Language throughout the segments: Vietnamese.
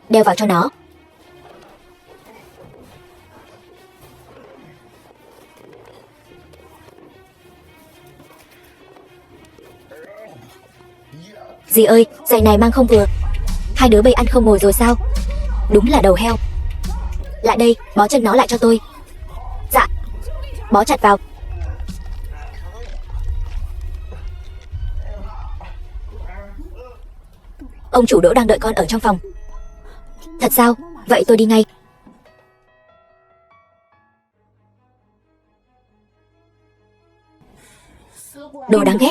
đeo vào cho nó. Dì ơi, giày này mang không vừa. Hai đứa bây ăn không ngồi rồi sao? Đúng là đầu heo. Lại đây, bó chân nó lại cho tôi. Dạ. Bó chặt vào. Ông chủ Đỗ đang đợi con ở trong phòng. Thật sao? Vậy tôi đi ngay. Đồ đáng ghét.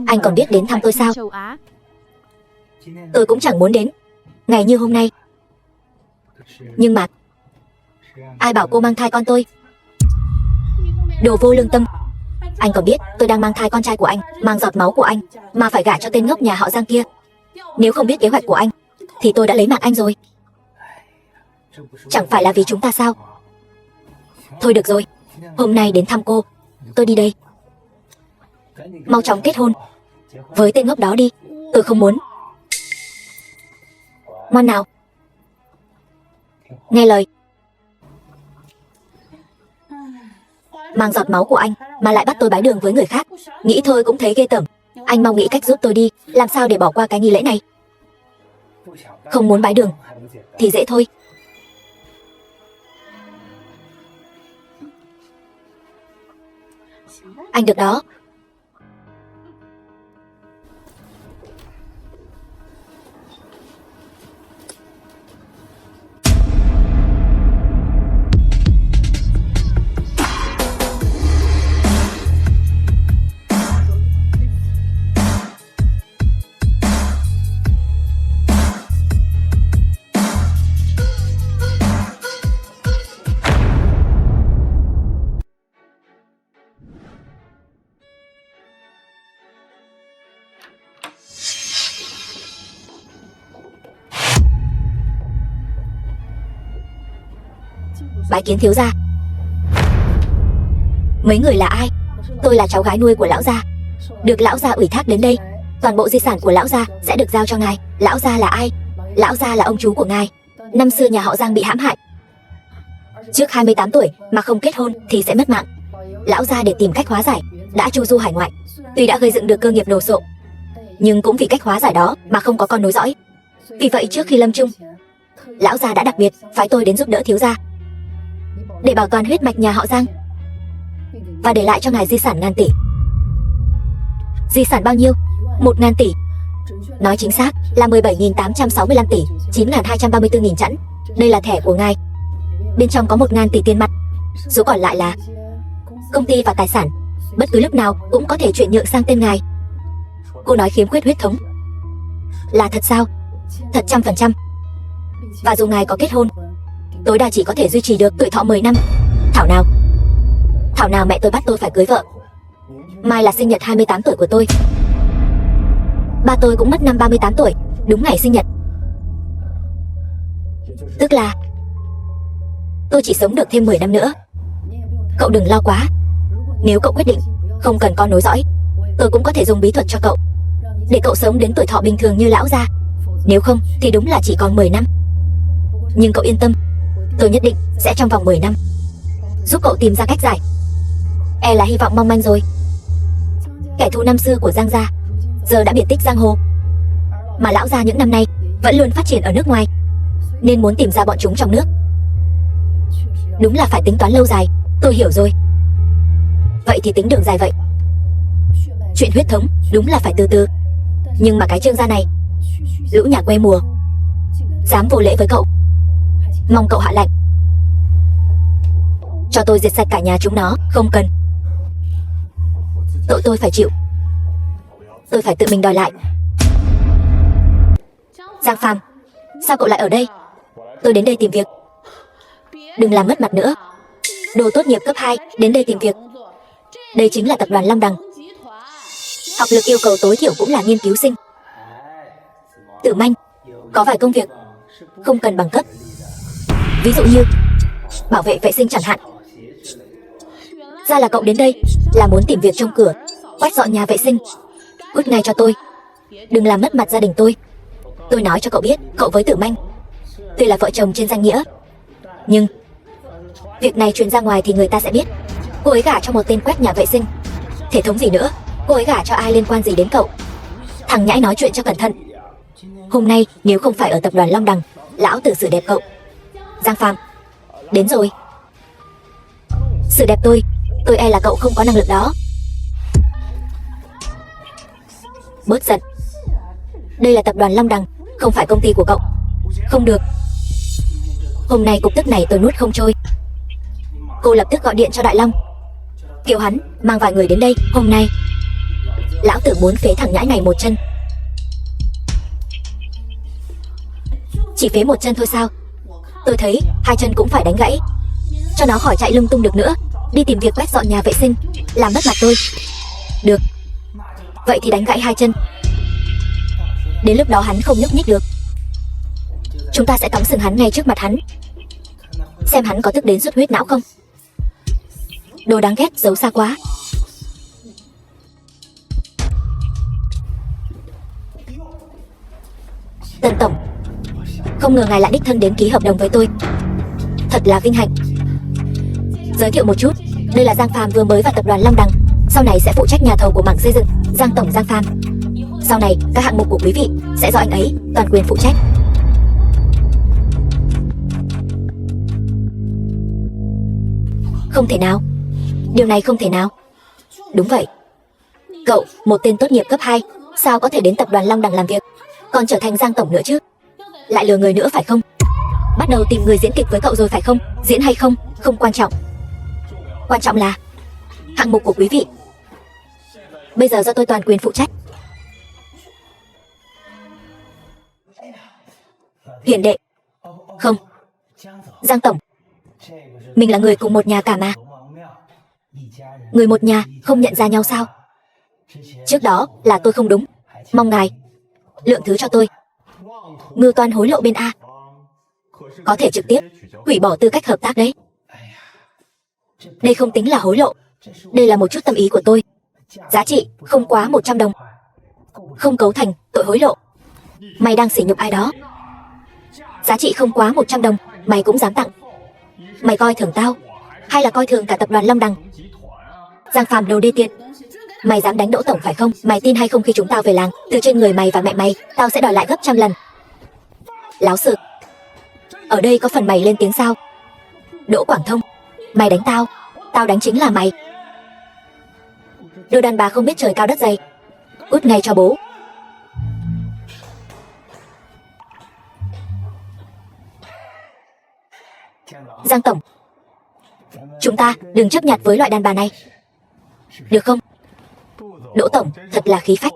Anh còn biết đến thăm tôi sao? Tôi cũng chẳng muốn đến ngày như hôm nay. Nhưng mà ai bảo cô mang thai con tôi? Đồ vô lương tâm. Anh còn biết tôi đang mang thai con trai của anh, mang giọt máu của anh, mà phải gả cho tên ngốc nhà họ Giang kia. Nếu không biết kế hoạch của anh thì tôi đã lấy mạng anh rồi. Chẳng phải là vì chúng ta sao? Thôi được rồi, hôm nay đến thăm cô, tôi đi đây. Mau chóng kết hôn với tên ngốc đó đi. Tôi không muốn. Ngoan nào, nghe lời. Mang giọt máu của anh mà lại bắt tôi bái đường với người khác, nghĩ thôi cũng thấy ghê tởm. Anh mau nghĩ cách giúp tôi đi, làm sao để bỏ qua cái nghi lễ này. Không muốn bái đường thì dễ thôi. Anh được đó. Bái kiến thiếu gia. Mấy người là ai? Tôi là cháu gái nuôi của lão gia, được lão gia ủy thác đến đây. Toàn bộ di sản của lão gia sẽ được giao cho ngài. Lão gia là ai? Lão gia là ông chú của ngài. Năm xưa nhà họ Giang bị hãm hại, trước 28 tuổi mà không kết hôn thì sẽ mất mạng. Lão gia để tìm cách hóa giải đã chu du hải ngoại. Tuy đã gây dựng được cơ nghiệp đồ sộ, nhưng cũng vì cách hóa giải đó mà không có con nối dõi. Vì vậy trước khi lâm chung, lão gia đã đặc biệt phái tôi đến giúp đỡ thiếu gia, để bảo toàn huyết mạch nhà họ Giang và để lại cho ngài di sản ngàn tỷ. Di sản bao nhiêu? 1.000 tỷ. Nói chính xác là 17.865 tỷ 9.234.000 chẵn. Đây là thẻ của ngài. Bên trong có 1.000 tỷ tiền mặt, số còn lại là công ty và tài sản, bất cứ lúc nào cũng có thể chuyển nhượng sang tên ngài. Cô nói khiếm khuyết huyết thống là thật sao? Thật 100%. Và dù ngài có kết hôn, tối đa chỉ có thể duy trì được tuổi thọ 10 năm. Thảo nào mẹ tôi bắt tôi phải cưới vợ. Mai là sinh nhật 28 tuổi của tôi. Ba tôi cũng mất năm 38 tuổi, đúng ngày sinh nhật. Tức là tôi chỉ sống được thêm 10 năm nữa. Cậu đừng lo quá. Nếu cậu quyết định không cần con nối dõi, tôi cũng có thể dùng bí thuật cho cậu, để cậu sống đến tuổi thọ bình thường như lão gia. Nếu không thì đúng là chỉ còn 10 năm. Nhưng cậu yên tâm, tôi nhất định sẽ trong vòng 10 năm giúp cậu tìm ra cách giải. E là hy vọng mong manh rồi. Kẻ thù năm xưa của Giang gia giờ đã biệt tích giang hồ, mà lão gia những năm nay vẫn luôn phát triển ở nước ngoài, nên muốn tìm ra bọn chúng trong nước đúng là phải tính toán lâu dài. Tôi hiểu rồi. Vậy thì tính đường dài vậy. Chuyện huyết thống đúng là phải từ từ. Nhưng mà cái Trương gia này, lũ nhà quê mùa, dám vô lễ với cậu. Mong cậu hạ lạnh, cho tôi diệt sạch cả nhà chúng nó. Không cần. Tội tôi phải chịu. Tôi phải tự mình đòi lại. Giang Phàm, sao cậu lại ở đây? Tôi đến đây tìm việc. Đừng làm mất mặt nữa. Đồ tốt nghiệp cấp 2 đến đây tìm việc. Đây chính là tập đoàn Long Đằng. Học lực yêu cầu tối thiểu cũng là nghiên cứu sinh. Tử Manh, có vài công việc không cần bằng cấp, ví dụ như bảo vệ vệ sinh chẳng hạn. Ra là cậu đến đây là muốn tìm việc trong cửa, quét dọn nhà vệ sinh. Cút ngay cho tôi, đừng làm mất mặt gia đình tôi. Tôi nói cho cậu biết, cậu với Tử Manh Tuy là vợ chồng trên danh nghĩa, nhưng việc này truyền ra ngoài thì người ta sẽ biết cô ấy gả cho một tên quét nhà vệ sinh. Thể thống gì nữa, cô ấy gả cho ai liên quan gì đến cậu? Thằng nhãi nói chuyện cho cẩn thận. Hôm nay nếu không phải ở tập đoàn Long Đằng, lão tử xử đẹp cậu. Giang Phàm, đến rồi. Xử đẹp tôi e là cậu không có năng lực đó. Bớt giận. Đây là tập đoàn Long Đằng, không phải công ty của cậu. Không được. Hôm nay cục tức này tôi nuốt không trôi. Cô lập tức gọi điện cho Đại Long, kêu hắn mang vài người đến đây. Hôm nay lão tử muốn phế thằng nhãi này một chân. Chỉ phế một chân thôi sao? Tôi thấy hai chân cũng phải đánh gãy, cho nó khỏi chạy lung tung được nữa. Đi tìm việc quét dọn nhà vệ sinh, làm mất mặt tôi. Được, vậy thì đánh gãy hai chân. Đến lúc đó hắn không nhúc nhích được. Chúng ta sẽ cắm sừng hắn ngay trước mặt hắn, xem hắn có tức đến xuất huyết não không. Đồ đáng ghét, giấu xa quá. Tần tổng, không ngờ ngài lại đích thân đến ký hợp đồng với tôi, thật là vinh hạnh. Giới thiệu một chút, đây là Giang Phàm vừa mới vào tập đoàn Long Đằng, sau này sẽ phụ trách nhà thầu của mảng xây dựng. Giang tổng Giang Phàm. Sau này các hạng mục của quý vị sẽ do anh ấy toàn quyền phụ trách. Không thể nào, điều này không thể nào. Đúng vậy. Cậu, một tên tốt nghiệp cấp 2, sao có thể đến tập đoàn Long Đằng làm việc, còn trở thành Giang tổng nữa chứ? Lại lừa người nữa phải không? Bắt đầu tìm người diễn kịch với cậu rồi phải không? Diễn hay không, không quan trọng. Quan trọng là hạng mục của quý vị bây giờ do tôi toàn quyền phụ trách. Hiền đệ. Không, Giang tổng, mình là người cùng một nhà cả mà. Người một nhà không nhận ra nhau sao? Trước đó là tôi không đúng, mong ngài lượng thứ cho tôi. Mưu toan hối lộ bên A, có thể trực tiếp hủy bỏ tư cách hợp tác đấy. Đây không tính là hối lộ, đây là một chút tâm ý của tôi. Giá trị không quá 100 đồng, không cấu thành tội hối lộ. Mày đang sỉ nhục ai đó. Giá trị không quá 100 đồng, mày cũng dám tặng. Mày coi thường tao, hay là coi thường cả tập đoàn Long Đằng? Giang Phàm đồ đê tiện, mày dám đánh Đỗ tổng phải không? Mày tin hay không, khi chúng tao về làng, từ trên người mày và mẹ mày, tao sẽ đòi lại gấp trăm lần. Láo sự. Ở đây có phần mày lên tiếng sao? Đỗ Quảng Thông, mày đánh tao, tao đánh chính là mày. Đồ đàn bà không biết trời cao đất dày, cút ngay cho bố. Giang tổng, chúng ta đừng chấp nhặt với loại đàn bà này, được không? Đỗ tổng thật là khí phách,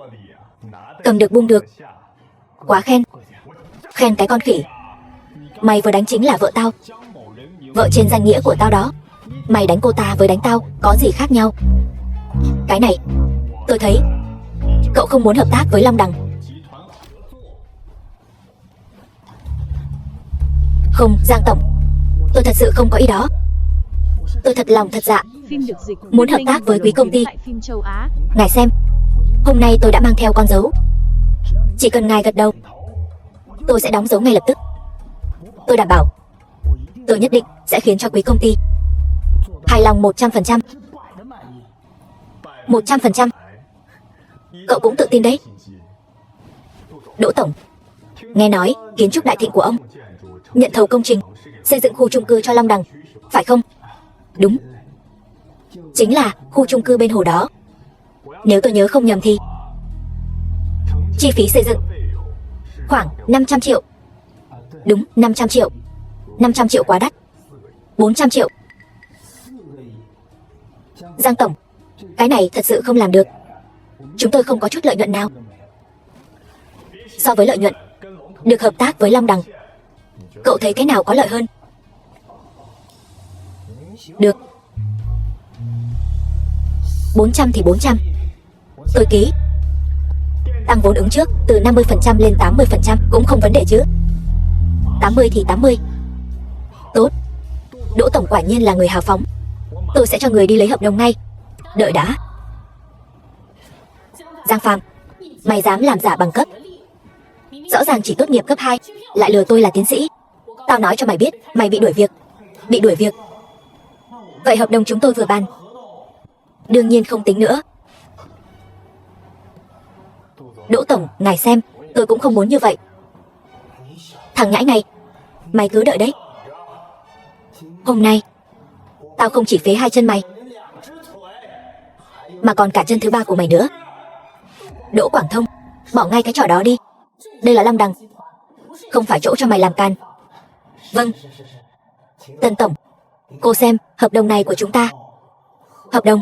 cầm được buông được. Quá khen. Khen cái con khỉ. Mày vừa đánh chính là vợ tao, vợ trên danh nghĩa của tao đó. Mày đánh cô ta với đánh tao có gì khác nhau? Cái này tôi thấy cậu không muốn hợp tác với Long Đằng. Không, Giang tổng, tôi thật sự không có ý đó. Tôi thật lòng thật dạ muốn hợp tác với quý công ty. Ngài xem, hôm nay tôi đã mang theo con dấu, chỉ cần ngài gật đầu, tôi sẽ đóng dấu ngay lập tức. Tôi đảm bảo, tôi nhất định sẽ khiến cho quý công ty hài lòng 100%. 100%. Cậu cũng tự tin đấy. Đỗ tổng, nghe nói kiến trúc đại thịnh của ông nhận thầu công trình xây dựng khu chung cư cho Long Đằng, phải không? Đúng, chính là khu chung cư bên hồ đó. Nếu tôi nhớ không nhầm thì chi phí xây dựng khoảng 500 triệu. Đúng, 500 triệu. 500 triệu quá đắt. 400 triệu. Giang tổng, cái này thật sự không làm được. Chúng tôi không có chút lợi nhuận nào. So với lợi nhuận, được hợp tác với Long Đằng, cậu thấy cái nào có lợi hơn? Được, 400 thì 400. Tôi ký. Tăng vốn ứng trước từ 50% lên 80% cũng không vấn đề chứ. 80 thì 80. Tốt. Đỗ tổng quả nhiên là người hào phóng. Tôi sẽ cho người đi lấy hợp đồng ngay. Đợi đã. Giang Phàm, mày dám làm giả bằng cấp, rõ ràng chỉ tốt nghiệp cấp 2, lại lừa tôi là tiến sĩ. Tao nói cho mày biết, mày bị đuổi việc. Bị đuổi việc? Vậy hợp đồng chúng tôi vừa bàn đương nhiên không tính nữa. Đỗ tổng, ngài xem, tôi cũng không muốn như vậy. Thằng nhãi này, mày cứ đợi đấy. Hôm nay tao không chỉ phế 2 chân mày, mà còn cả chân thứ 3 của mày nữa. Đỗ Quảng Thông, bỏ ngay cái trò đó đi. Đây là Long Đằng, không phải chỗ cho mày làm can. Vâng. Tân tổng, cô xem hợp đồng này của chúng ta. Hợp đồng?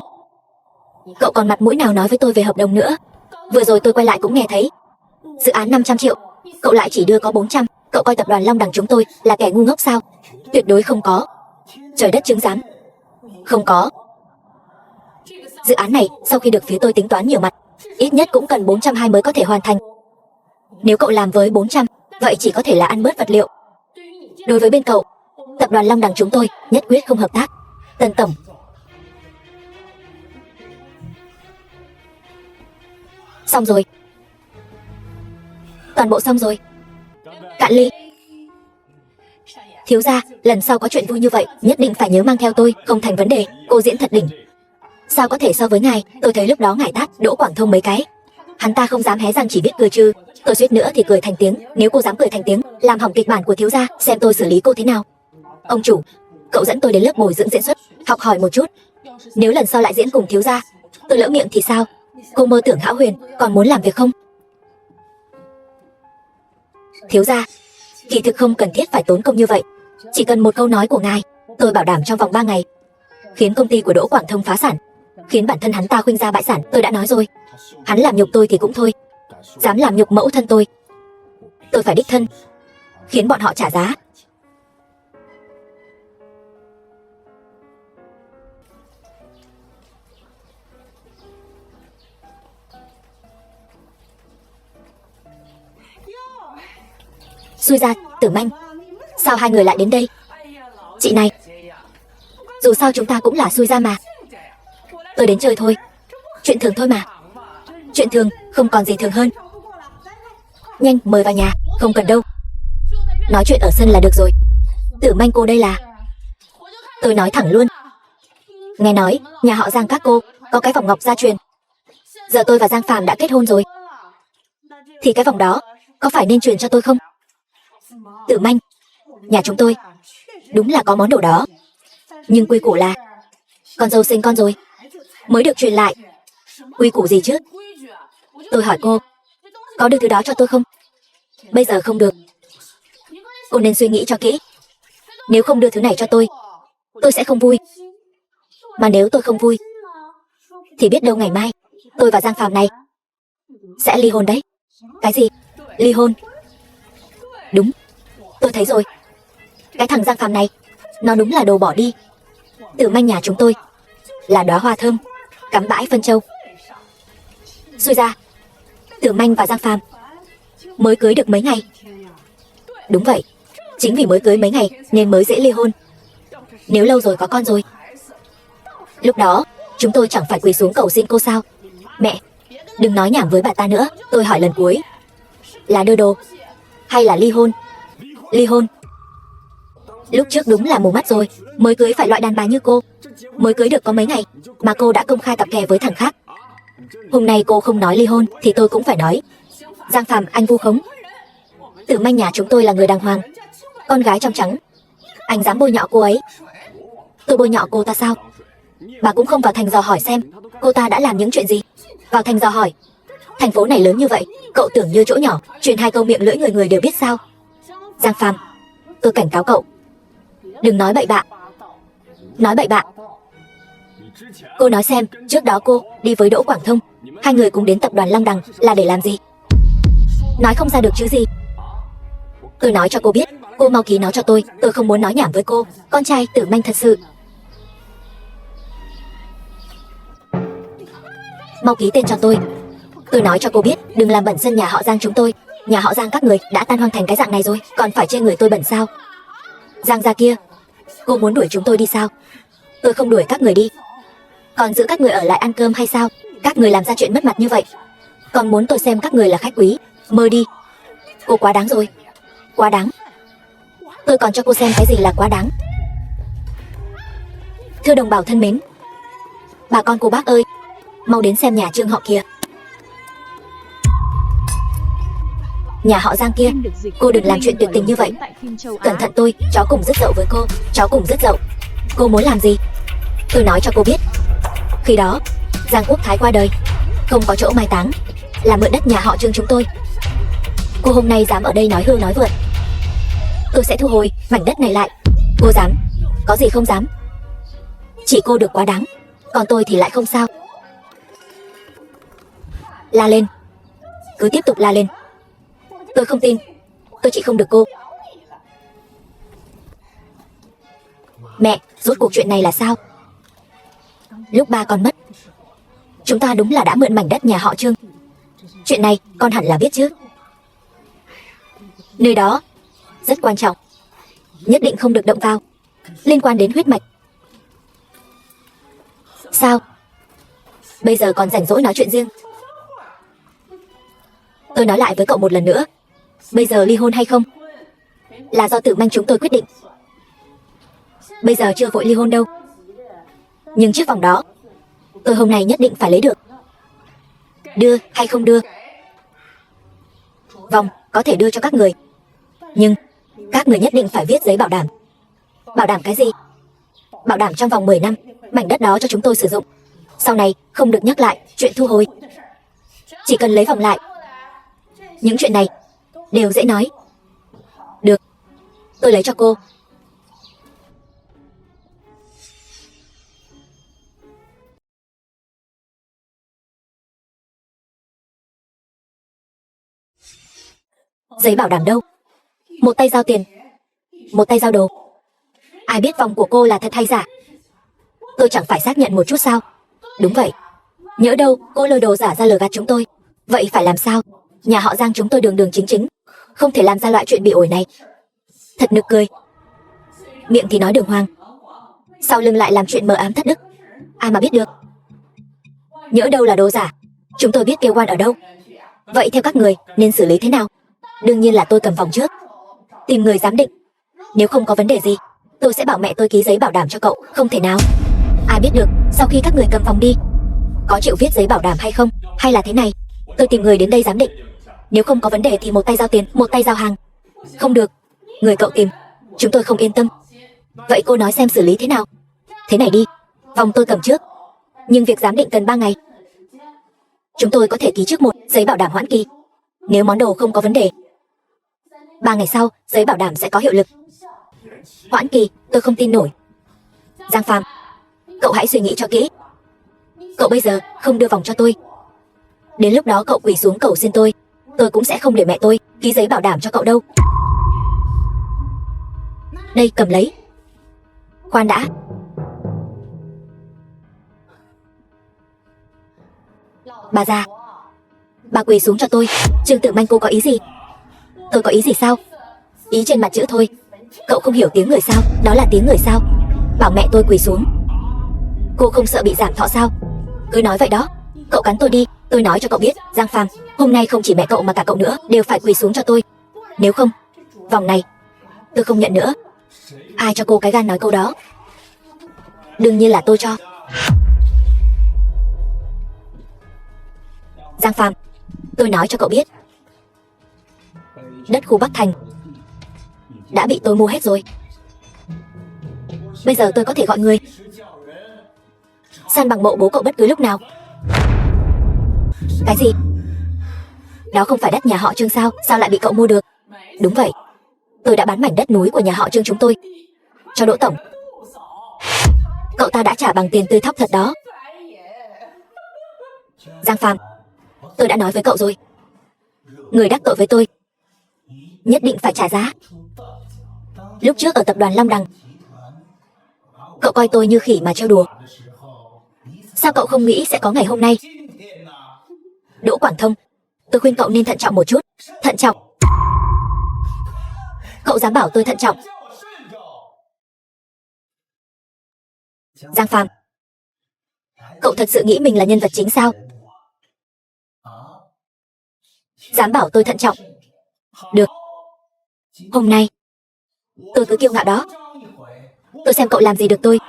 Cậu còn mặt mũi nào nói với tôi về hợp đồng nữa? Vừa rồi tôi quay lại cũng nghe thấy. Dự án 500 triệu, cậu lại chỉ đưa có 400. Cậu coi tập đoàn Long Đằng chúng tôi là kẻ ngu ngốc sao? Tuyệt đối không có. Trời đất chứng giám. Không có. Dự án này sau khi được phía tôi tính toán nhiều mặt, ít nhất cũng cần 420 mới có thể hoàn thành. Nếu cậu làm với 400, vậy chỉ có thể là ăn bớt vật liệu. Đối với bên cậu, tập đoàn Long Đằng chúng tôi nhất quyết không hợp tác. Tân tổng. Xong rồi. Toàn bộ xong rồi. Cạn ly. Thiếu gia, lần sau có chuyện vui như vậy nhất định phải nhớ mang theo tôi. Không thành vấn đề, cô diễn thật đỉnh. Sao có thể so với ngài? Tôi thấy lúc đó ngài tát Đỗ Quảng Thông mấy cái, hắn ta không dám hé răng, chỉ biết cười trừ. Tôi suýt nữa thì cười thành tiếng. Nếu cô dám cười thành tiếng, làm hỏng kịch bản của thiếu gia, xem tôi xử lý cô thế nào. Ông chủ, cậu dẫn tôi đến lớp bồi dưỡng diễn xuất, học hỏi một chút. Nếu lần sau lại diễn cùng thiếu gia, tôi lỡ miệng thì sao? Cô mơ tưởng hão huyền, còn muốn làm việc không? Thiếu gia, kỳ thực không cần thiết phải tốn công như vậy. Chỉ cần một câu nói của ngài, tôi bảo đảm trong vòng 3 ngày khiến công ty của Đỗ Quảng Thông phá sản, khiến bản thân hắn ta khuynh ra bại sản. Tôi đã nói rồi, hắn làm nhục tôi thì cũng thôi, dám làm nhục mẫu thân tôi phải đích thân khiến bọn họ trả giá. Xui ra, Tử Manh, sao hai người lại đến đây? Chị này, dù sao chúng ta cũng là xui ra mà. Tôi đến chơi thôi, chuyện thường thôi mà. Chuyện thường, không còn gì thường hơn. Nhanh, mời vào nhà. Không cần đâu, nói chuyện ở sân là được rồi. Tử Manh cô đây là... Tôi nói thẳng luôn. Nghe nói, nhà họ Giang các cô có cái vòng ngọc gia truyền. Giờ tôi và Giang Phàm đã kết hôn rồi, thì cái vòng đó có phải nên truyền cho tôi không? Tử Manh, nhà chúng tôi đúng là có món đồ đó, nhưng quy củ là con dâu sinh con rồi mới được truyền lại. Quy củ gì chứ? Tôi hỏi cô, có đưa thứ đó cho tôi không? Bây giờ không được. Cô nên suy nghĩ cho kỹ. Nếu không đưa thứ này cho tôi sẽ không vui. Mà nếu tôi không vui, thì biết đâu ngày mai tôi và Giang Phàm này sẽ ly hôn đấy. Cái gì? Ly hôn? Đúng, tôi thấy rồi. Cái thằng Giang Phàm này, nó đúng là đồ bỏ đi. Tử Manh nhà chúng tôi là đóa hoa thơm cắm bãi phân châu. Xui ra, Tử Manh và Giang Phàm mới cưới được mấy ngày. Đúng vậy, chính vì mới cưới mấy ngày nên mới dễ ly hôn. Nếu lâu rồi có con rồi, lúc đó chúng tôi chẳng phải quỳ xuống cầu xin cô sao? Mẹ, đừng nói nhảm với bà ta nữa. Tôi hỏi lần cuối, là đưa đồ hay là ly hôn? Ly hôn. Lúc trước đúng là mù mắt rồi, mới cưới phải loại đàn bà như cô. Mới cưới được có mấy ngày mà cô đã công khai tập kè với thằng khác. Hôm nay cô không nói ly hôn thì tôi cũng phải nói. Giang Phàm, anh vu khống. Tử Manh nhà chúng tôi là người đàng hoàng, con gái trong trắng, anh dám bôi nhọ cô ấy? Tôi bôi nhọ cô ta sao? Bà cũng không vào thành dò hỏi xem cô ta đã làm những chuyện gì. Vào thành dò hỏi? Thành phố này lớn như vậy, cậu tưởng như chỗ nhỏ, truyền 2 câu miệng lưỡi người người đều biết sao? Giang Phàm, tôi cảnh cáo cậu, đừng nói bậy bạ. Nói bậy bạ? Cô nói xem, trước đó cô đi với Đỗ Quảng Thông, 2 người cùng đến tập đoàn Long Đằng là để làm gì? Nói không ra được chứ gì? Tôi nói cho cô biết, cô mau ký nó cho tôi không muốn nói nhảm với cô. Con trai Tử Manh thật sự. Mau ký tên cho tôi nói cho cô biết, đừng làm bẩn sân nhà họ Giang chúng tôi. Nhà họ Giang các người đã tan hoang thành cái dạng này rồi, còn phải chê người tôi bẩn sao? Giang gia kia, cô muốn đuổi chúng tôi đi sao? Tôi không đuổi các người đi, còn giữ các người ở lại ăn cơm hay sao? Các người làm ra chuyện mất mặt như vậy, còn muốn tôi xem các người là khách quý? Mơ đi. Cô quá đáng rồi, quá đáng. Tôi còn cho cô xem cái gì là quá đáng. Thưa đồng bào thân mến, bà con cô bác ơi, mau đến xem nhà Trương họ kìa. Nhà họ Giang kia, cô đừng làm chuyện tuyệt tình như vậy. Cẩn thận tôi, cháu cùng rước dậu với cô. Cháu cùng rước dậu. Cô muốn làm gì? Tôi nói cho cô biết. Khi đó, Giang Quốc Thái qua đời, không có chỗ mai táng, là mượn đất nhà họ Trương chúng tôi. Cô hôm nay dám ở đây nói hưu nói vượt, tôi sẽ thu hồi mảnh đất này lại. Cô dám? Có gì không dám. Chỉ cô được quá đáng, còn tôi thì lại không sao. La lên, cứ tiếp tục la lên. Tôi không tin, tôi chỉ không được cô. Mẹ, rốt cuộc chuyện này là sao? Lúc ba con mất, chúng ta đúng là đã mượn mảnh đất nhà họ Trương. Chuyện này con hẳn là biết chứ. Nơi đó rất quan trọng, nhất định không được động vào, liên quan đến huyết mạch. Sao? Bây giờ còn rảnh rỗi nói chuyện riêng? Tôi nói lại với cậu một lần nữa, bây giờ ly hôn hay không là do Tử Manh chúng tôi quyết định. Bây giờ chưa vội ly hôn đâu, nhưng chiếc vòng đó tôi hôm nay nhất định phải lấy được. Đưa hay không đưa? Vòng có thể đưa cho các người, nhưng các người nhất định phải viết giấy bảo đảm. Bảo đảm cái gì? Bảo đảm trong vòng 10 năm mảnh đất đó cho chúng tôi sử dụng, sau này không được nhắc lại chuyện thu hồi, chỉ cần lấy vòng lại. Những chuyện này đều dễ nói. Được, tôi lấy cho cô. Giấy bảo đảm đâu? Một tay giao tiền, một tay giao đồ. Ai biết vòng của cô là thật hay giả? Tôi chẳng phải xác nhận một chút sao? Đúng vậy. Nhỡ đâu cô lôi đồ giả ra lừa gạt chúng tôi, vậy phải làm sao? Nhà họ Giang chúng tôi đường đường chính chính, không thể làm ra loại chuyện bị ổi này. Thật nực cười. Miệng thì nói đường hoàng, sau lưng lại làm chuyện mờ ám thất đức. Ai mà biết được? Nhỡ đâu là đồ giả, chúng tôi biết kêu oan ở đâu. Vậy theo các người nên xử lý thế nào? Đương nhiên là tôi cầm vòng trước, tìm người giám định. Nếu không có vấn đề gì, tôi sẽ bảo mẹ tôi ký giấy bảo đảm cho cậu. Không thể nào. Ai biết được sau khi các người cầm vòng đi, có chịu viết giấy bảo đảm hay không? Hay là thế này, tôi tìm người đến đây giám định, nếu không có vấn đề thì một tay giao tiền, một tay giao hàng. Không được, người cậu tìm chúng tôi không yên tâm. Vậy cô nói xem xử lý thế nào? Thế này đi, vòng tôi cầm trước, nhưng việc giám định cần 3 ngày. Chúng tôi có thể ký trước một giấy bảo đảm hoãn kỳ. Nếu món đồ không có vấn đề, 3 ngày sau giấy bảo đảm sẽ có hiệu lực. Hoãn kỳ, tôi không tin nổi. Giang Phàm, cậu hãy suy nghĩ cho kỹ. Cậu bây giờ không đưa vòng cho tôi, đến lúc đó cậu quỳ xuống cầu xin tôi cũng sẽ không để mẹ tôi ký giấy bảo đảm cho cậu đâu. Đây, cầm lấy. Khoan đã. Bà già, bà quỳ xuống cho tôi. Trương Tử Manh cô có ý gì? Tôi có ý gì sao? Ý trên mặt chữ thôi. Cậu không hiểu tiếng người sao? Đó là tiếng người sao? Bảo mẹ tôi quỳ xuống. Cô không sợ bị giảm thọ sao? Cứ nói vậy đó. Cậu cắn tôi đi. Tôi nói cho cậu biết, Giang Phàm, hôm nay không chỉ mẹ cậu mà cả cậu nữa đều phải quỳ xuống cho tôi. Nếu không, vòng này tôi không nhận nữa. Ai cho cô cái gan nói câu đó? Đương nhiên là tôi cho. Giang Phàm, tôi nói cho cậu biết, đất khu Bắc Thành đã bị tôi mua hết rồi. Bây giờ tôi có thể gọi người san bằng mộ bố cậu bất cứ lúc nào. Cái gì? Đó không phải đất nhà họ Trương sao? Sao lại bị cậu mua được? Đúng vậy, tôi đã bán mảnh đất núi của nhà họ Trương chúng tôi cho Đỗ tổng. Cậu ta đã trả bằng tiền tươi thóc thật đó. Giang Phàm, tôi đã nói với cậu rồi, người đắc tội với tôi nhất định phải trả giá. Lúc trước ở tập đoàn Long Đằng, cậu coi tôi như khỉ mà trêu đùa. Sao cậu không nghĩ sẽ có ngày hôm nay? Đỗ Quảng Thông, tôi khuyên cậu nên thận trọng một chút. Thận trọng? Cậu dám bảo tôi thận trọng? Giang Phàm, cậu thật sự nghĩ mình là nhân vật chính sao? Dám bảo tôi thận trọng? Được, hôm nay Tôi cứ kiêu ngạo đó. Tôi xem cậu làm gì được tôi.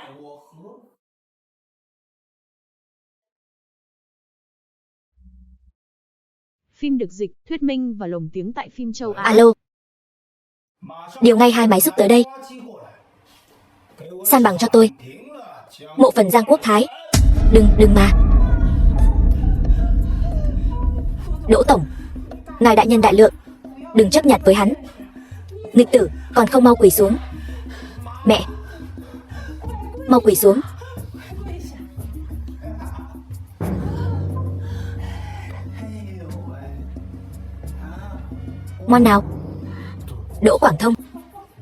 Phim được dịch, thuyết minh và lồng tiếng tại phim châu Á. Alo. Điều ngay 2 máy xúc tới đây. San bằng cho tôi. Mộ phần Giang Quốc Thái. Đừng mà. Đỗ tổng, ngài đại nhân đại lượng, đừng chấp nhặt với hắn. Nghịch tử, còn không mau quỳ xuống. Mẹ, mau quỳ xuống. Ngoan nào. Đỗ Quảng Thông,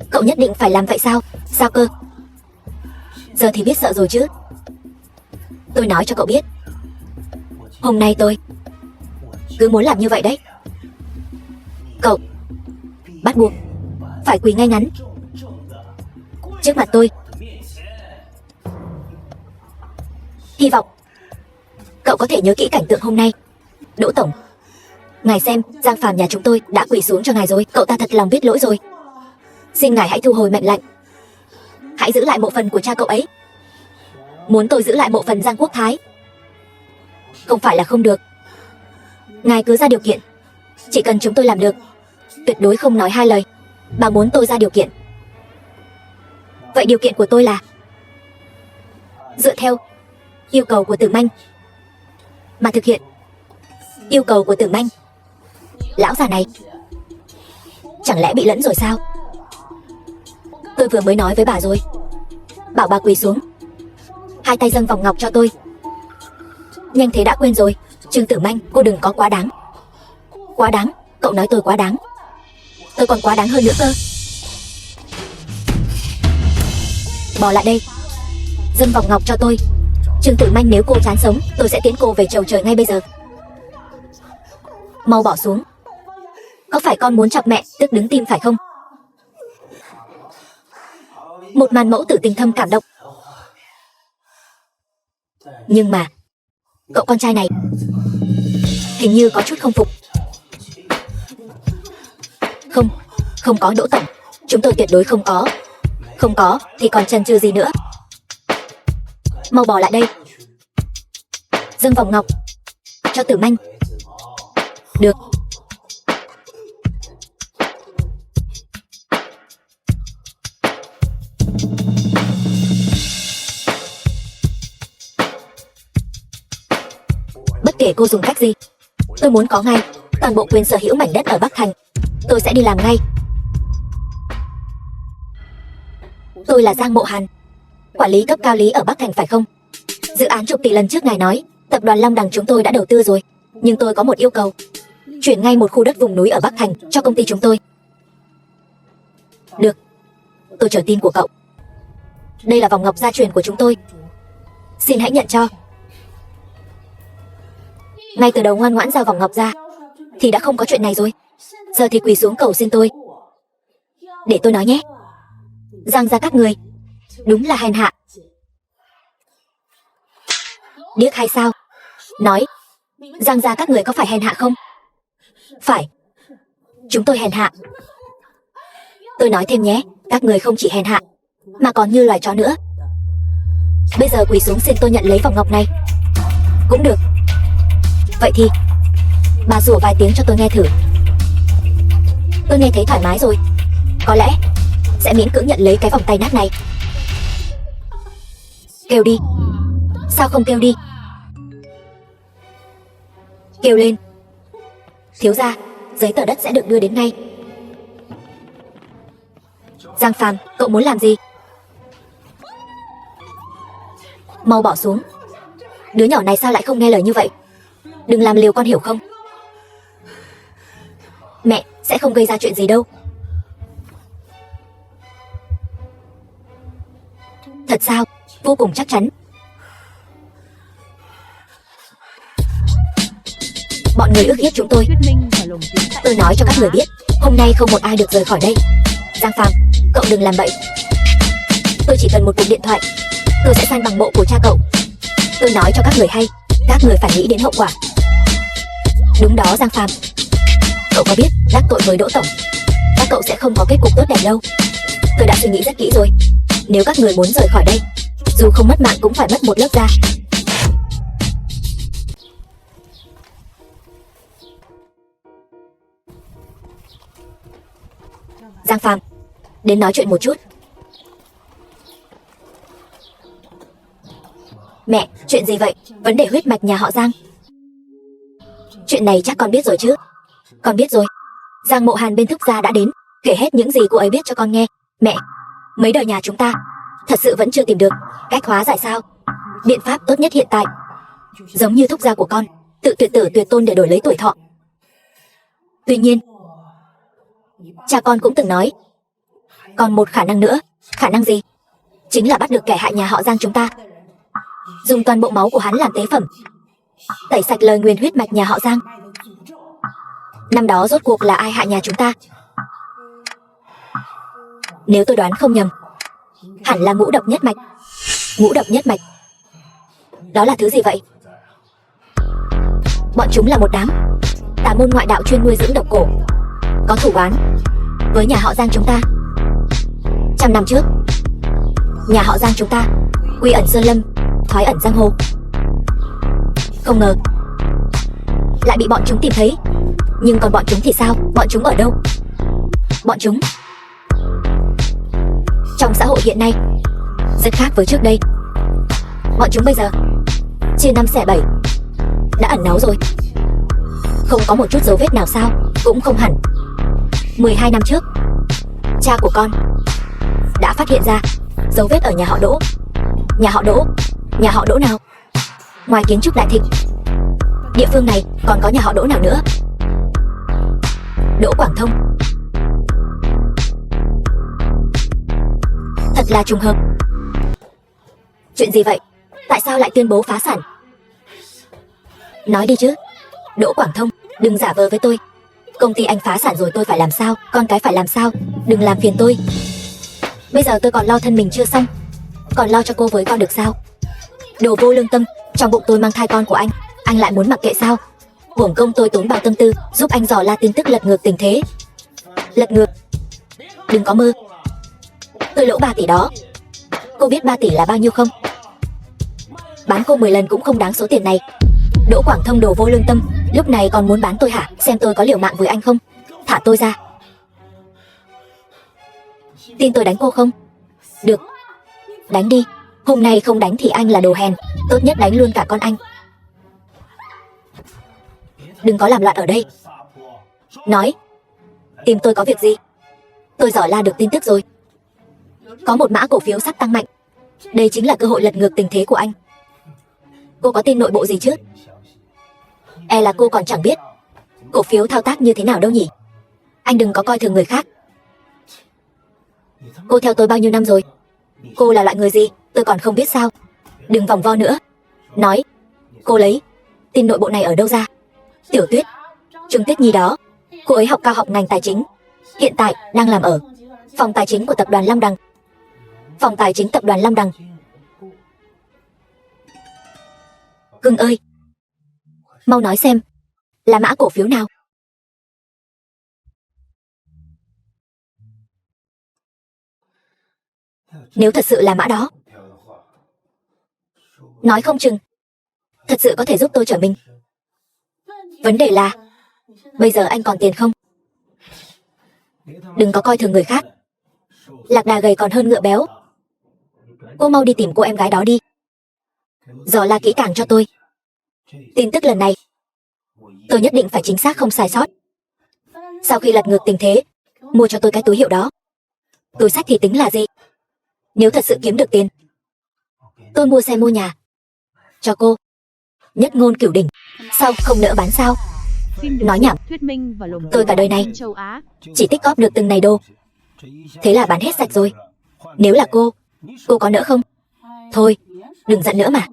cậu nhất định phải làm vậy sao? Sao cơ? Giờ thì biết sợ rồi chứ. Tôi nói cho cậu biết, hôm nay tôi cứ muốn làm như vậy đấy. Cậu bắt buộc phải quỳ ngay ngắn trước mặt tôi. Hy vọng cậu có thể nhớ kỹ cảnh tượng hôm nay. Đỗ tổng, ngài xem, Giang Phàm nhà chúng tôi đã quỳ xuống cho ngài rồi. Cậu ta thật lòng biết lỗi rồi. Xin ngài hãy thu hồi mệnh lệnh. Hãy giữ lại mộ phần của cha cậu ấy. Muốn tôi giữ lại mộ phần Giang Quốc Thái không phải là không được. Ngài cứ ra điều kiện. Chỉ cần chúng tôi làm được, tuyệt đối không nói hai lời. Bà muốn tôi ra điều kiện. Vậy điều kiện của tôi là dựa theo yêu cầu của Tử Manh mà thực hiện. Yêu cầu của Tử Manh. Lão già này chẳng lẽ bị lẫn rồi sao? Tôi vừa mới nói với bà rồi, bảo bà quỳ xuống, 2 tay dâng vòng ngọc cho tôi. Nhanh thế đã quên rồi. Trương Tử Manh, cô đừng có quá đáng. Quá đáng? Cậu nói tôi quá đáng? Tôi còn quá đáng hơn nữa cơ. Bỏ lại đây, dâng vòng ngọc cho tôi. Trương Tử Manh, nếu cô chán sống, tôi sẽ tiến cô về chầu trời ngay bây giờ. Mau bỏ xuống. Có phải con muốn chọc mẹ tức đứng tim phải không? Một màn mẫu tử tình thâm cảm động. Nhưng mà cậu con trai này hình như có chút không phục. Không có Đỗ tổng, chúng tôi tuyệt đối không có. Không có thì còn chần chừ gì nữa. Mau bỏ lại đây, dâng vòng ngọc cho Tử Manh. Được. Bất kể cô dùng cách gì, tôi muốn có ngay toàn bộ quyền sở hữu mảnh đất ở Bắc Thành. Tôi sẽ đi làm ngay. Tôi là Giang Mộ Hàn, quản lý cấp cao lý ở Bắc Thành phải không? Dự án chục tỷ lần trước ngài nói, tập đoàn Long Đằng chúng tôi đã đầu tư rồi. Nhưng tôi có một yêu cầu, chuyển ngay một khu đất vùng núi ở Bắc Thành cho công ty chúng tôi. Được, tôi chờ tin của cậu. Đây là vòng ngọc gia truyền của chúng tôi, xin hãy nhận cho. Ngay từ đầu ngoan ngoãn giao vòng ngọc ra thì đã không có chuyện này rồi. Giờ thì quỳ xuống cầu xin tôi. Để tôi nói nhé, Giang gia các người đúng là hèn hạ. Điếc hay sao? Nói, Giang gia các người có phải hèn hạ không? Phải, chúng tôi hèn hạ. Tôi nói thêm nhé, các người không chỉ hèn hạ mà còn như loài chó nữa. Bây giờ quỳ xuống xin tôi nhận lấy vòng ngọc này. Cũng được. Vậy thì bà rủa vài tiếng cho tôi nghe thử. Tôi nghe thấy thoải mái rồi, có lẽ sẽ miễn cưỡng nhận lấy cái vòng tay nát này. Kêu đi. Sao không kêu đi? Kêu lên. Thiếu gia, giấy tờ đất sẽ được đưa đến ngay. Giang Phàm, cậu muốn làm gì? Mau bỏ xuống. Đứa nhỏ này sao lại không nghe lời như vậy? Đừng làm liều con hiểu không? Mẹ sẽ không gây ra chuyện gì đâu. Thật sao? Vô cùng chắc chắn. Bọn người ức hiếp chúng tôi. Tôi nói cho các người biết, hôm nay không một ai được rời khỏi đây. Giang Phàm, cậu đừng làm bậy. Tôi chỉ cần một cuộc điện thoại, tôi sẽ san bằng mộ của cha cậu. Tôi nói cho các người hay, các người phải nghĩ đến hậu quả. Đúng đó Giang Phàm. Cậu có biết đắc tội với Đỗ tổng, các cậu sẽ không có kết cục tốt đẹp đâu. Tôi đã suy nghĩ rất kỹ rồi. Nếu các người muốn rời khỏi đây, dù không mất mạng cũng phải mất một lớp da. Giang Phàm, đến nói chuyện một chút. Mẹ, chuyện gì vậy? Vấn đề huyết mạch nhà họ Giang. Chuyện này chắc con biết rồi chứ? Con biết rồi. Giang Mộ Hàn bên Thúc gia đã đến, kể hết những gì cô ấy biết cho con nghe. Mẹ, mấy đời nhà chúng ta thật sự vẫn chưa tìm được cách hóa giải sao? Biện pháp tốt nhất hiện tại, giống như Thúc gia của con, tự tuyệt tử tuyệt tôn để đổi lấy tuổi thọ. Tuy nhiên, cha con cũng từng nói, còn một khả năng nữa. Khả năng gì? Chính là bắt được kẻ hại nhà họ Giang chúng ta, dùng toàn bộ máu của hắn làm tế phẩm, tẩy sạch lời nguyền huyết mạch nhà họ Giang. Năm đó rốt cuộc là ai hại nhà chúng ta? Nếu tôi đoán không nhầm, hẳn là ngũ độc nhất mạch. Ngũ độc nhất mạch, đó là thứ gì vậy? Bọn chúng là một đám tà môn ngoại đạo chuyên nuôi dưỡng độc cổ, có thủ oán với nhà họ Giang chúng ta. 100 năm trước, nhà họ Giang chúng ta quy ẩn sơn lâm, thoái ẩn giang hồ. Không ngờ lại bị bọn chúng tìm thấy. Nhưng còn bọn chúng thì sao? Bọn chúng ở đâu? Bọn chúng trong xã hội hiện nay rất khác với trước đây. Bọn chúng bây giờ chia 5 xẻ 7, đã ẩn náu rồi. Không có một chút dấu vết nào sao? Cũng không hẳn. 12 năm trước, cha của con đã phát hiện ra dấu vết ở nhà họ Đỗ. Nhà họ Đỗ? Nhà họ Đỗ nào? Ngoài kiến trúc Đại Thịnh, địa phương này còn có nhà họ Đỗ nào nữa? Đỗ Quảng Thông. Thật là trùng hợp. Chuyện gì vậy? Tại sao lại tuyên bố phá sản? Nói đi chứ. Đỗ Quảng Thông, đừng giả vờ với tôi. Công ty anh phá sản rồi tôi phải làm sao? Con cái phải làm sao? Đừng làm phiền tôi. Bây giờ tôi còn lo thân mình chưa xong, còn lo cho cô với con được sao? Đồ vô lương tâm, trong bụng tôi mang thai con của anh lại muốn mặc kệ sao? Uổng công tôi tốn bao tâm tư giúp anh dò la tin tức lật ngược tình thế. Lật ngược? Đừng có mơ. Tôi lỗ 3 tỷ đó. Cô biết 3 tỷ là bao nhiêu không? Bán cô 10 lần cũng không đáng số tiền này. Đỗ Quảng Thông, đồ vô lương tâm, lúc này còn muốn bán tôi hả? Xem tôi có liều mạng với anh không? Thả tôi ra. Tin tôi đánh cô không? Được, đánh đi. Hôm nay không đánh thì anh là đồ hèn. Tốt nhất đánh luôn cả con anh. Đừng có làm loạn ở đây. Nói, tìm tôi có việc gì? Tôi dò la được tin tức rồi. Có một mã cổ phiếu sắp tăng mạnh. Đây chính là cơ hội lật ngược tình thế của anh. Cô có tin nội bộ gì chứ? E là cô còn chẳng biết cổ phiếu thao tác như thế nào đâu nhỉ? Anh đừng có coi thường người khác. Cô theo tôi bao nhiêu năm rồi? Cô là loại người gì tôi còn không biết sao? Đừng vòng vo nữa. Nói, cô lấy tin nội bộ này ở đâu ra? Tiểu Tuyết, Trung Tuyết Nhi đó. Cô ấy học cao học ngành tài chính, hiện tại đang làm ở phòng tài chính của tập đoàn Long Đằng. Phòng tài chính tập đoàn Long Đằng. Cưng ơi, mau nói xem, là mã cổ phiếu nào? Nếu thật sự là mã đó, nói không chừng thật sự có thể giúp tôi trở mình. Vấn đề là bây giờ anh còn tiền không? Đừng có coi thường người khác. Lạc đà gầy còn hơn ngựa béo. Cô mau đi tìm cô em gái đó đi, dò la kỹ càng cho tôi. Tin tức lần này tôi nhất định phải chính xác không sai sót. Sau khi lật ngược tình thế, mua cho tôi cái túi hiệu đó. Túi xách thì tính là gì? Nếu thật sự kiếm được tiền, tôi mua xe mua nhà cho cô. Nhất ngôn cửu đỉnh. Sao không nỡ bán sao? Nói nhảm. Tôi cả đời này chỉ tích cóp được từng này đô, thế là bán hết sạch rồi. Nếu là cô có nỡ không? Thôi, đừng giận nữa mà.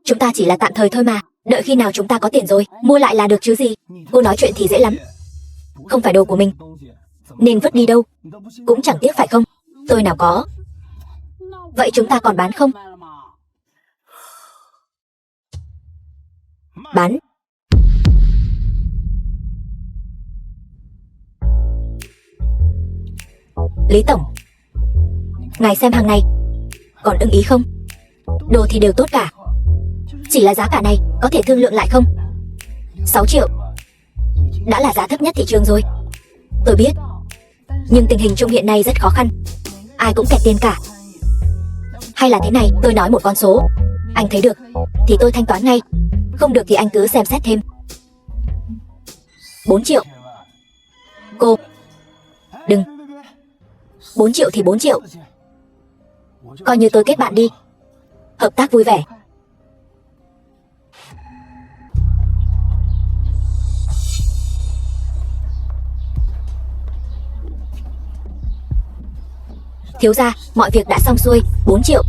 Chúng ta chỉ là tạm thời thôi mà. Đợi khi nào chúng ta có tiền rồi, mua lại là được chứ gì. Cô nói chuyện thì dễ lắm. Không phải đồ của mình, nên vứt đi đâu cũng chẳng tiếc phải không? Tôi nào có. Vậy chúng ta còn bán không? Bán. Lý Tổng, Ngài xem hàng này, còn ưng ý không? Đồ thì đều tốt cả. Chỉ là giá cả này có thể thương lượng lại không? 6 triệu đã là giá thấp nhất thị trường rồi. Tôi biết, nhưng tình hình chung hiện nay rất khó khăn, ai cũng kẹt tiền cả. Hay là thế này, tôi nói một con số, anh thấy được thì tôi thanh toán ngay, không được thì anh cứ xem xét thêm. 4 triệu. Cô, đừng. 4 triệu thì 4 triệu. Coi như tôi kết bạn đi. Hợp tác vui vẻ. Thiếu gia, mọi việc đã xong xuôi. 4 triệu.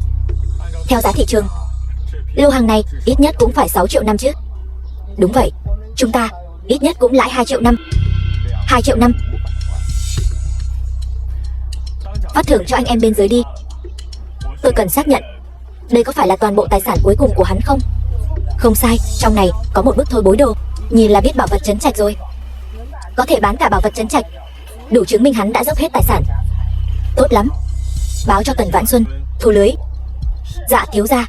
Theo giá thị trường, lô hàng này ít nhất cũng phải 6 triệu năm chứ. Đúng vậy, chúng ta ít nhất cũng lãi 2 triệu năm. 2 triệu năm. Phát thưởng cho anh em bên dưới đi. Tôi cần xác nhận đây có phải là toàn bộ tài sản cuối cùng của hắn không? Không sai, trong này có một bức thôi bối đồ, nhìn là biết bảo vật trấn trạch rồi. Có thể bán cả bảo vật trấn trạch, đủ chứng minh hắn đã dốc hết tài sản. Tốt lắm, báo cho Tần Vãn Xuân thu lưới. Dạ thiếu gia.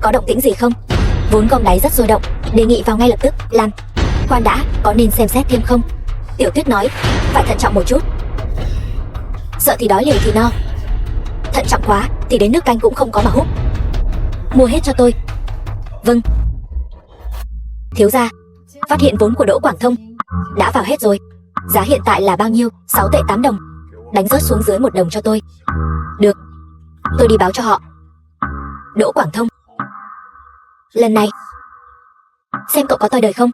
Có động tĩnh gì không? Vốn gom đáy rất sôi động, đề nghị vào ngay lập tức. Làm. Khoan đã, có nên xem xét thêm không? Tiểu Tuyết nói, phải thận trọng một chút. Sợ thì đói liều thì no, thận trọng quá thì đến nước canh cũng không có mà hút. Mua hết cho tôi. Vâng. Thiếu gia, phát hiện vốn của Đỗ Quảng Thông đã vào hết rồi. Giá hiện tại là bao nhiêu? 6 tệ 8 đồng. Đánh rớt xuống dưới 1 đồng cho tôi. Được, tôi đi báo cho họ. Đỗ Quảng Thông, lần này xem cậu có toi đời không?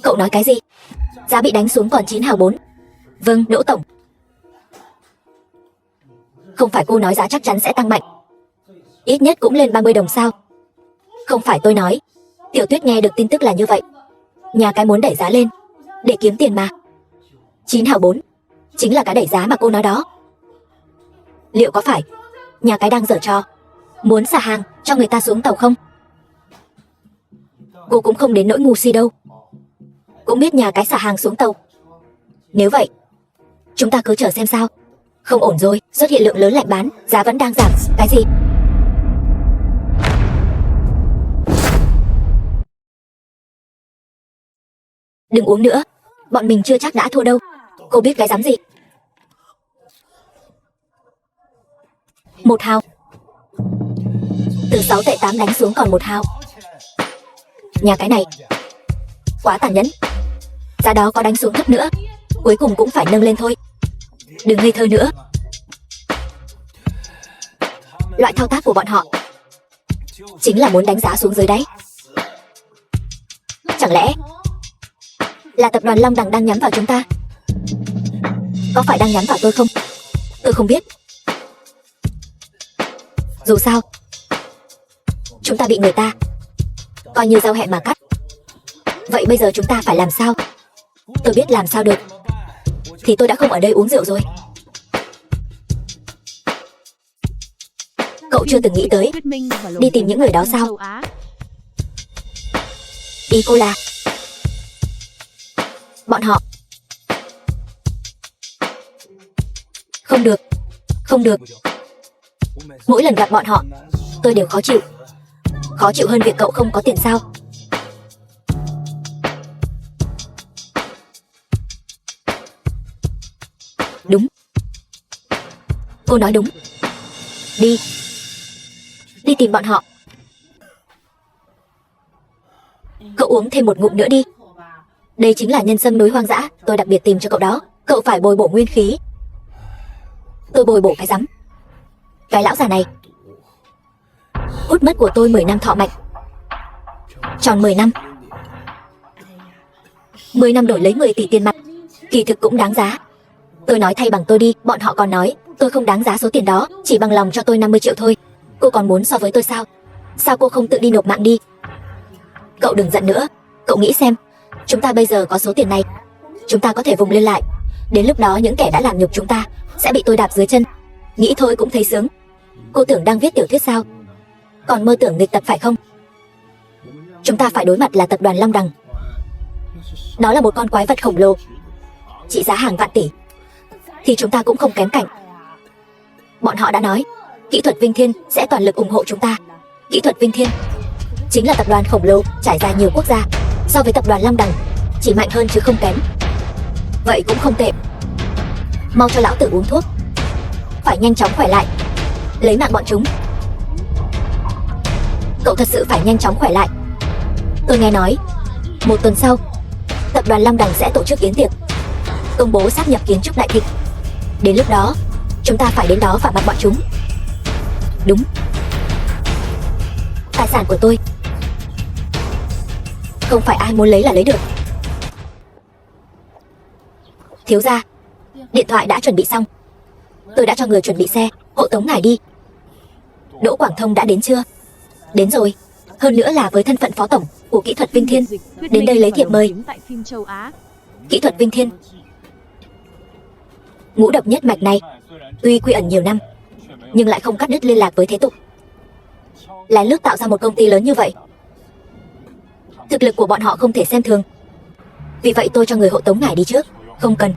Cậu nói cái gì? Giá bị đánh xuống còn 9 hào 4. Vâng, Đỗ tổng. Không phải cô nói giá chắc chắn sẽ tăng mạnh, ít nhất cũng lên 30 đồng sao? Không phải tôi nói. Tiểu Tuyết nghe được tin tức là như vậy. Nhà cái muốn đẩy giá lên để kiếm tiền mà. 9 hào 4 chính là cái đẩy giá mà cô nói đó. Liệu có phải nhà cái đang giở trò, muốn xả hàng cho người ta xuống tàu không? Cô cũng không đến nỗi ngu si đâu, cũng biết nhà cái xả hàng xuống tàu. Nếu vậy, chúng ta cứ chờ xem sao. Không ổn rồi, xuất hiện lượng lớn lạnh bán, giá vẫn đang giảm. Cái gì? Đừng uống nữa, bọn mình chưa chắc đã thua đâu. Cô biết cái dám gì? 1 hào. Từ 6 tệ 8 đánh xuống còn 1 hào. Nhà cái này quá tàn nhẫn. Giá đó có đánh xuống thấp nữa, cuối cùng cũng phải nâng lên thôi. Đừng ngây thơ nữa. Loại thao tác của bọn họ chính là muốn đánh giá xuống dưới đáy. Chẳng lẽ là tập đoàn Long Đằng đang nhắm vào chúng ta? Có phải đang nhắm vào tôi không? Tôi không biết. Dù sao, chúng ta bị người ta coi như giao hẹn mà cắt. Vậy bây giờ chúng ta phải làm sao? Tôi biết làm sao được thì tôi đã không ở đây uống rượu rồi. Cậu chưa từng nghĩ tới đi tìm những người đó sao? Ý cô là bọn họ? Không được, không được. Mỗi lần gặp bọn họ tôi đều khó chịu. Khó chịu hơn việc cậu không có tiền sao? Đúng, cô nói đúng. Đi, đi tìm bọn họ. Cậu uống thêm một ngụm nữa đi. Đây chính là nhân sâm núi hoang dã tôi đặc biệt tìm cho cậu đó. Cậu phải bồi bổ nguyên khí. Tôi bồi bổ cái rắm. Cái lão già này hút mất của tôi 10 năm thọ mệnh. Tròn 10 năm. 10 năm đổi lấy 10 tỷ tiền mặt, kỳ thực cũng đáng giá. Tôi nói thay bằng tôi đi. Bọn họ còn nói tôi không đáng giá số tiền đó, chỉ bằng lòng cho tôi 50 triệu thôi. Cô còn muốn so với tôi sao? Sao cô không tự đi nộp mạng đi? Cậu đừng giận nữa. Cậu nghĩ xem, chúng ta bây giờ có số tiền này, chúng ta có thể vùng lên lại. Đến lúc đó những kẻ đã làm nhục chúng ta sẽ bị tôi đạp dưới chân. Nghĩ thôi cũng thấy sướng. Cô tưởng đang viết tiểu thuyết sao? Còn mơ tưởng nghịch tập phải không? Chúng ta phải đối mặt là tập đoàn Long Đằng. Đó là một con quái vật khổng lồ, trị giá hàng vạn tỷ. Thì chúng ta cũng không kém cạnh. Bọn họ đã nói, kỹ thuật Vinh Thiên sẽ toàn lực ủng hộ chúng ta. Kỹ thuật Vinh Thiên chính là tập đoàn khổng lồ trải dài nhiều quốc gia. So với tập đoàn Long Đằng, chỉ mạnh hơn chứ không kém. Vậy cũng không tệ. Mau cho lão tử uống thuốc. Phải nhanh chóng khỏe lại, lấy mạng bọn chúng. Cậu thật sự phải nhanh chóng khỏe lại. Tôi nghe nói, 1 tuần sau, tập đoàn Long Đằng sẽ tổ chức yến tiệc, công bố sáp nhập Kiến Trúc Đại Thịnh. Đến lúc đó, chúng ta phải đến đó và bắt bọn chúng. Đúng. Tài sản của tôi, không phải ai muốn lấy là lấy được. Thiếu gia, điện thoại đã chuẩn bị xong. Tôi đã cho người chuẩn bị xe, hộ tống ngài đi. Đỗ Quảng Thông đã đến chưa? Đến rồi. Hơn nữa là với thân phận phó tổng của kỹ thuật Vinh Thiên, đến đây lấy thiệp mời. Kỹ thuật Vinh Thiên, ngũ độc nhất mạch này tuy quy ẩn nhiều năm, nhưng lại không cắt đứt liên lạc với thế tục. Lén lút tạo ra một công ty lớn như vậy, thực lực của bọn họ không thể xem thường. Vì vậy tôi cho người hộ tống ngài đi trước. Không cần.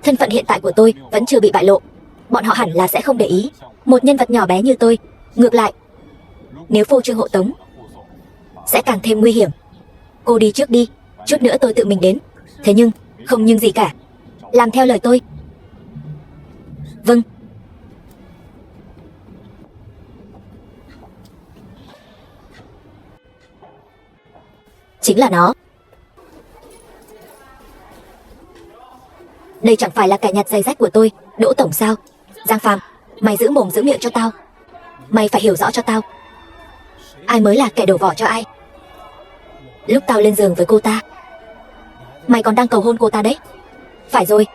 Thân phận hiện tại của tôi vẫn chưa bị bại lộ, bọn họ hẳn là sẽ không để ý. Một nhân vật nhỏ bé như tôi, ngược lại, nếu phô trương hộ tống sẽ càng thêm nguy hiểm. Cô đi trước đi, chút nữa tôi tự mình đến. Thế nhưng, không nhưng gì cả. Làm theo lời tôi. Vâng. Chính là nó. Đây chẳng phải là kẻ nhặt giày rách của tôi, Đỗ tổng sao? Giang Phàm, mày giữ mồm giữ miệng cho tao. Mày phải hiểu rõ cho tao, ai mới là kẻ đổ vỏ cho ai. Lúc tao lên giường với cô ta, mày còn đang cầu hôn cô ta đấy. Phải rồi,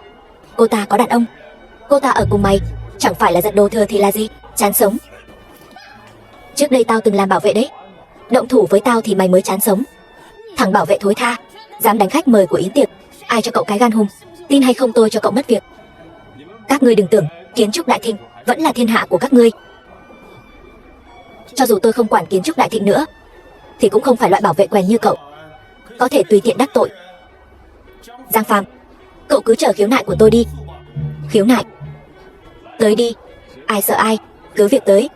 cô ta có đàn ông. Cô ta ở cùng mày, chẳng phải là giật đồ thừa thì là gì? Chán sống. Trước đây tao từng làm bảo vệ đấy. Động thủ với tao thì mày mới chán sống. Thằng bảo vệ thối tha, dám đánh khách mời của yến tiệc. Ai cho cậu cái gan hùm? Tin hay không tôi cho cậu mất việc. Các ngươi đừng tưởng Kiến Trúc Đại Thịnh vẫn là thiên hạ của các ngươi. Cho dù tôi không quản Kiến Trúc Đại Thịnh nữa, thì cũng không phải loại bảo vệ quèn như cậu, có thể tùy tiện đắc tội. Giang Phàm, cậu cứ chờ khiếu nại của tôi đi. Khiếu nại? Tới đi, ai sợ ai, cứ việc tới.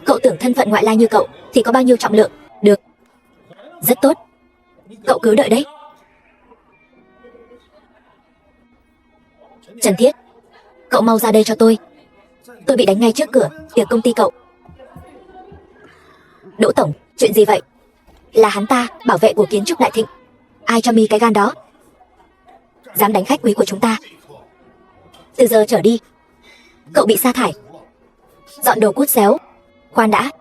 Cậu tưởng thân phận ngoại lai như cậu thì có bao nhiêu trọng lượng? Được. Rất tốt, cậu cứ đợi đấy. Trần Thiết, cậu mau ra đây cho tôi. Tôi bị đánh ngay trước cửa tiệc công ty cậu. Đỗ tổng, chuyện gì vậy? Là hắn ta, bảo vệ của Kiến Trúc Đại Thịnh. Ai cho mi cái gan đó? Dám đánh khách quý của chúng ta. Từ giờ trở đi, cậu bị sa thải. Dọn đồ cút xéo. Khoan đã.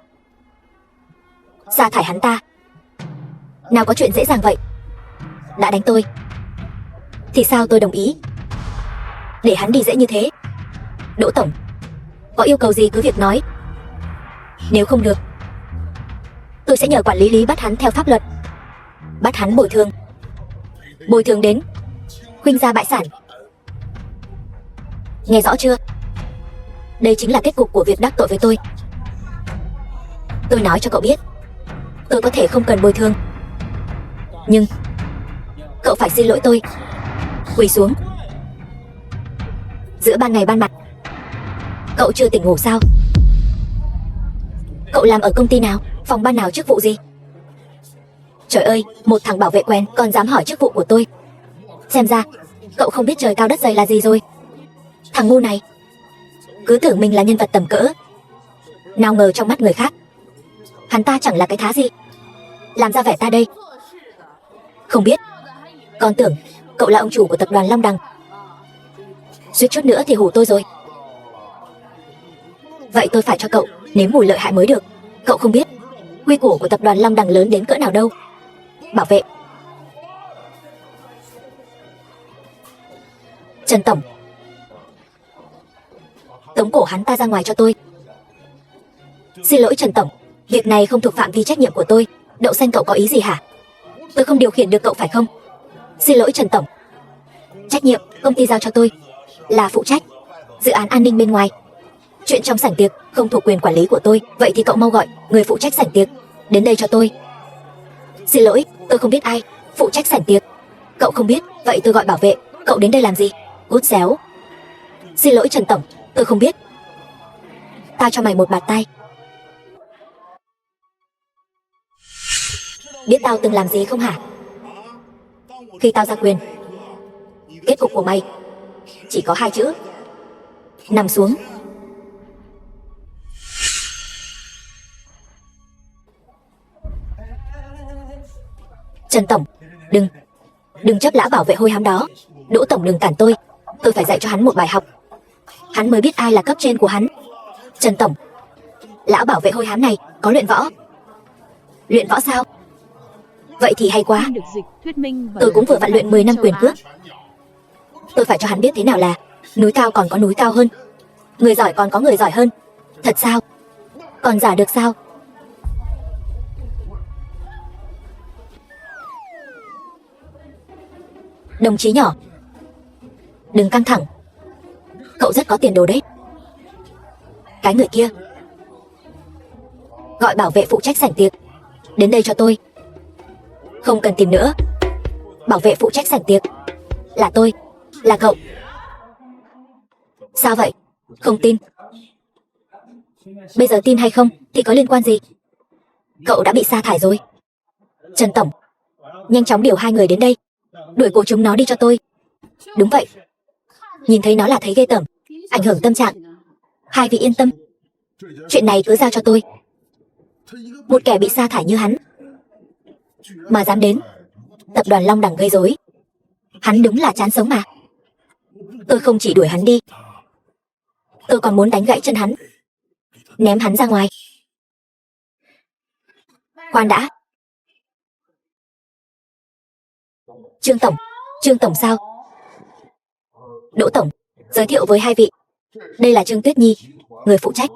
Sa thải hắn ta? Nào có chuyện dễ dàng vậy. Đã đánh tôi thì sao tôi đồng ý để hắn đi dễ như thế. Đỗ tổng, có yêu cầu gì cứ việc nói. Nếu không được, tôi sẽ nhờ quản lý Lý bắt hắn theo pháp luật. Bắt hắn bồi thường. Bồi thường đến khuynh gia bại sản. Nghe rõ chưa? Đây chính là kết cục của việc đắc tội với tôi. Tôi nói cho cậu biết, tôi có thể không cần bồi thường, nhưng cậu phải xin lỗi tôi. Quỳ xuống. Giữa ban ngày ban mặt, cậu chưa tỉnh ngủ sao? Cậu làm ở công ty nào, phòng ban nào, chức vụ gì? Trời ơi, một thằng bảo vệ quen còn dám hỏi chức vụ của tôi. Xem ra cậu không biết trời cao đất dày là gì rồi. Thằng ngu này cứ tưởng mình là nhân vật tầm cỡ, nào ngờ trong mắt người khác hắn ta chẳng là cái thá gì. Làm ra vẻ ta đây không biết, còn tưởng cậu là ông chủ của tập đoàn Long Đằng. Suýt chút nữa thì hù tôi rồi. Vậy tôi phải cho cậu nếm mùi lợi hại mới được. Cậu không biết quy củ của tập đoàn Long Đằng lớn đến cỡ nào đâu. Bảo vệ Trần tổng, tống cổ hắn ta ra ngoài cho tôi. Xin lỗi Trần tổng, việc này không thuộc phạm vi trách nhiệm của tôi. Đậu Xanh cậu có ý gì hả? Tôi không điều khiển được cậu phải không? Xin lỗi Trần tổng, trách nhiệm công ty giao cho tôi là phụ trách dự án an ninh bên ngoài. Chuyện trong sảnh tiệc không thuộc quyền quản lý của tôi. Vậy thì cậu mau gọi người phụ trách sảnh tiệc đến đây cho tôi. Xin lỗi, tôi không biết ai phụ trách sảnh tiệc. Cậu không biết, vậy tôi gọi bảo vệ. Cậu đến đây làm gì? Cút xéo. Xin lỗi Trần tổng, tôi không biết. Tao cho mày một bạt tay. Biết tao từng làm gì không hả? Khi tao ra quyền, kết cục của mày chỉ có 2 chữ: nằm xuống. Trần tổng, đừng chấp lão bảo vệ hôi hám đó. Đỗ tổng đừng cản tôi phải dạy cho hắn một bài học. Hắn mới biết ai là cấp trên của hắn. Trần tổng, lão bảo vệ hôi hám này có luyện võ. Luyện võ sao? Vậy thì hay quá. Phim được dịch, thuyết minh và Tôi cũng vừa vặn luyện 10 năm quyền cước. Tôi phải cho hắn biết thế nào là núi cao còn có núi cao hơn, người giỏi còn có người giỏi hơn. Thật sao? Còn giả được sao? Đồng chí nhỏ, đừng căng thẳng. Cậu rất có tiền đồ đấy. Cái người kia, gọi bảo vệ phụ trách sảnh tiệc đến đây cho tôi. Không cần tìm nữa. Bảo vệ phụ trách sảnh tiệc là tôi, là cậu. Sao vậy? Không tin? Bây giờ tin hay không thì có liên quan gì? Cậu đã bị sa thải rồi. Trần tổng, nhanh chóng điều 2 người đến đây, đuổi cổ chúng nó đi cho tôi. Đúng vậy. Nhìn thấy nó là thấy ghê tởm, ảnh hưởng tâm trạng. 2 vị yên tâm, chuyện này cứ giao cho tôi. Một kẻ bị sa thải như hắn mà dám đến tập đoàn Long Đẳng gây rối, hắn đúng là chán sống mà. Tôi không chỉ đuổi hắn đi, tôi còn muốn đánh gãy chân hắn, ném hắn ra ngoài. Khoan đã. Trương tổng sao? Đỗ tổng, giới thiệu với 2 vị. Đây là Trương Tuyết Nhi, người phụ trách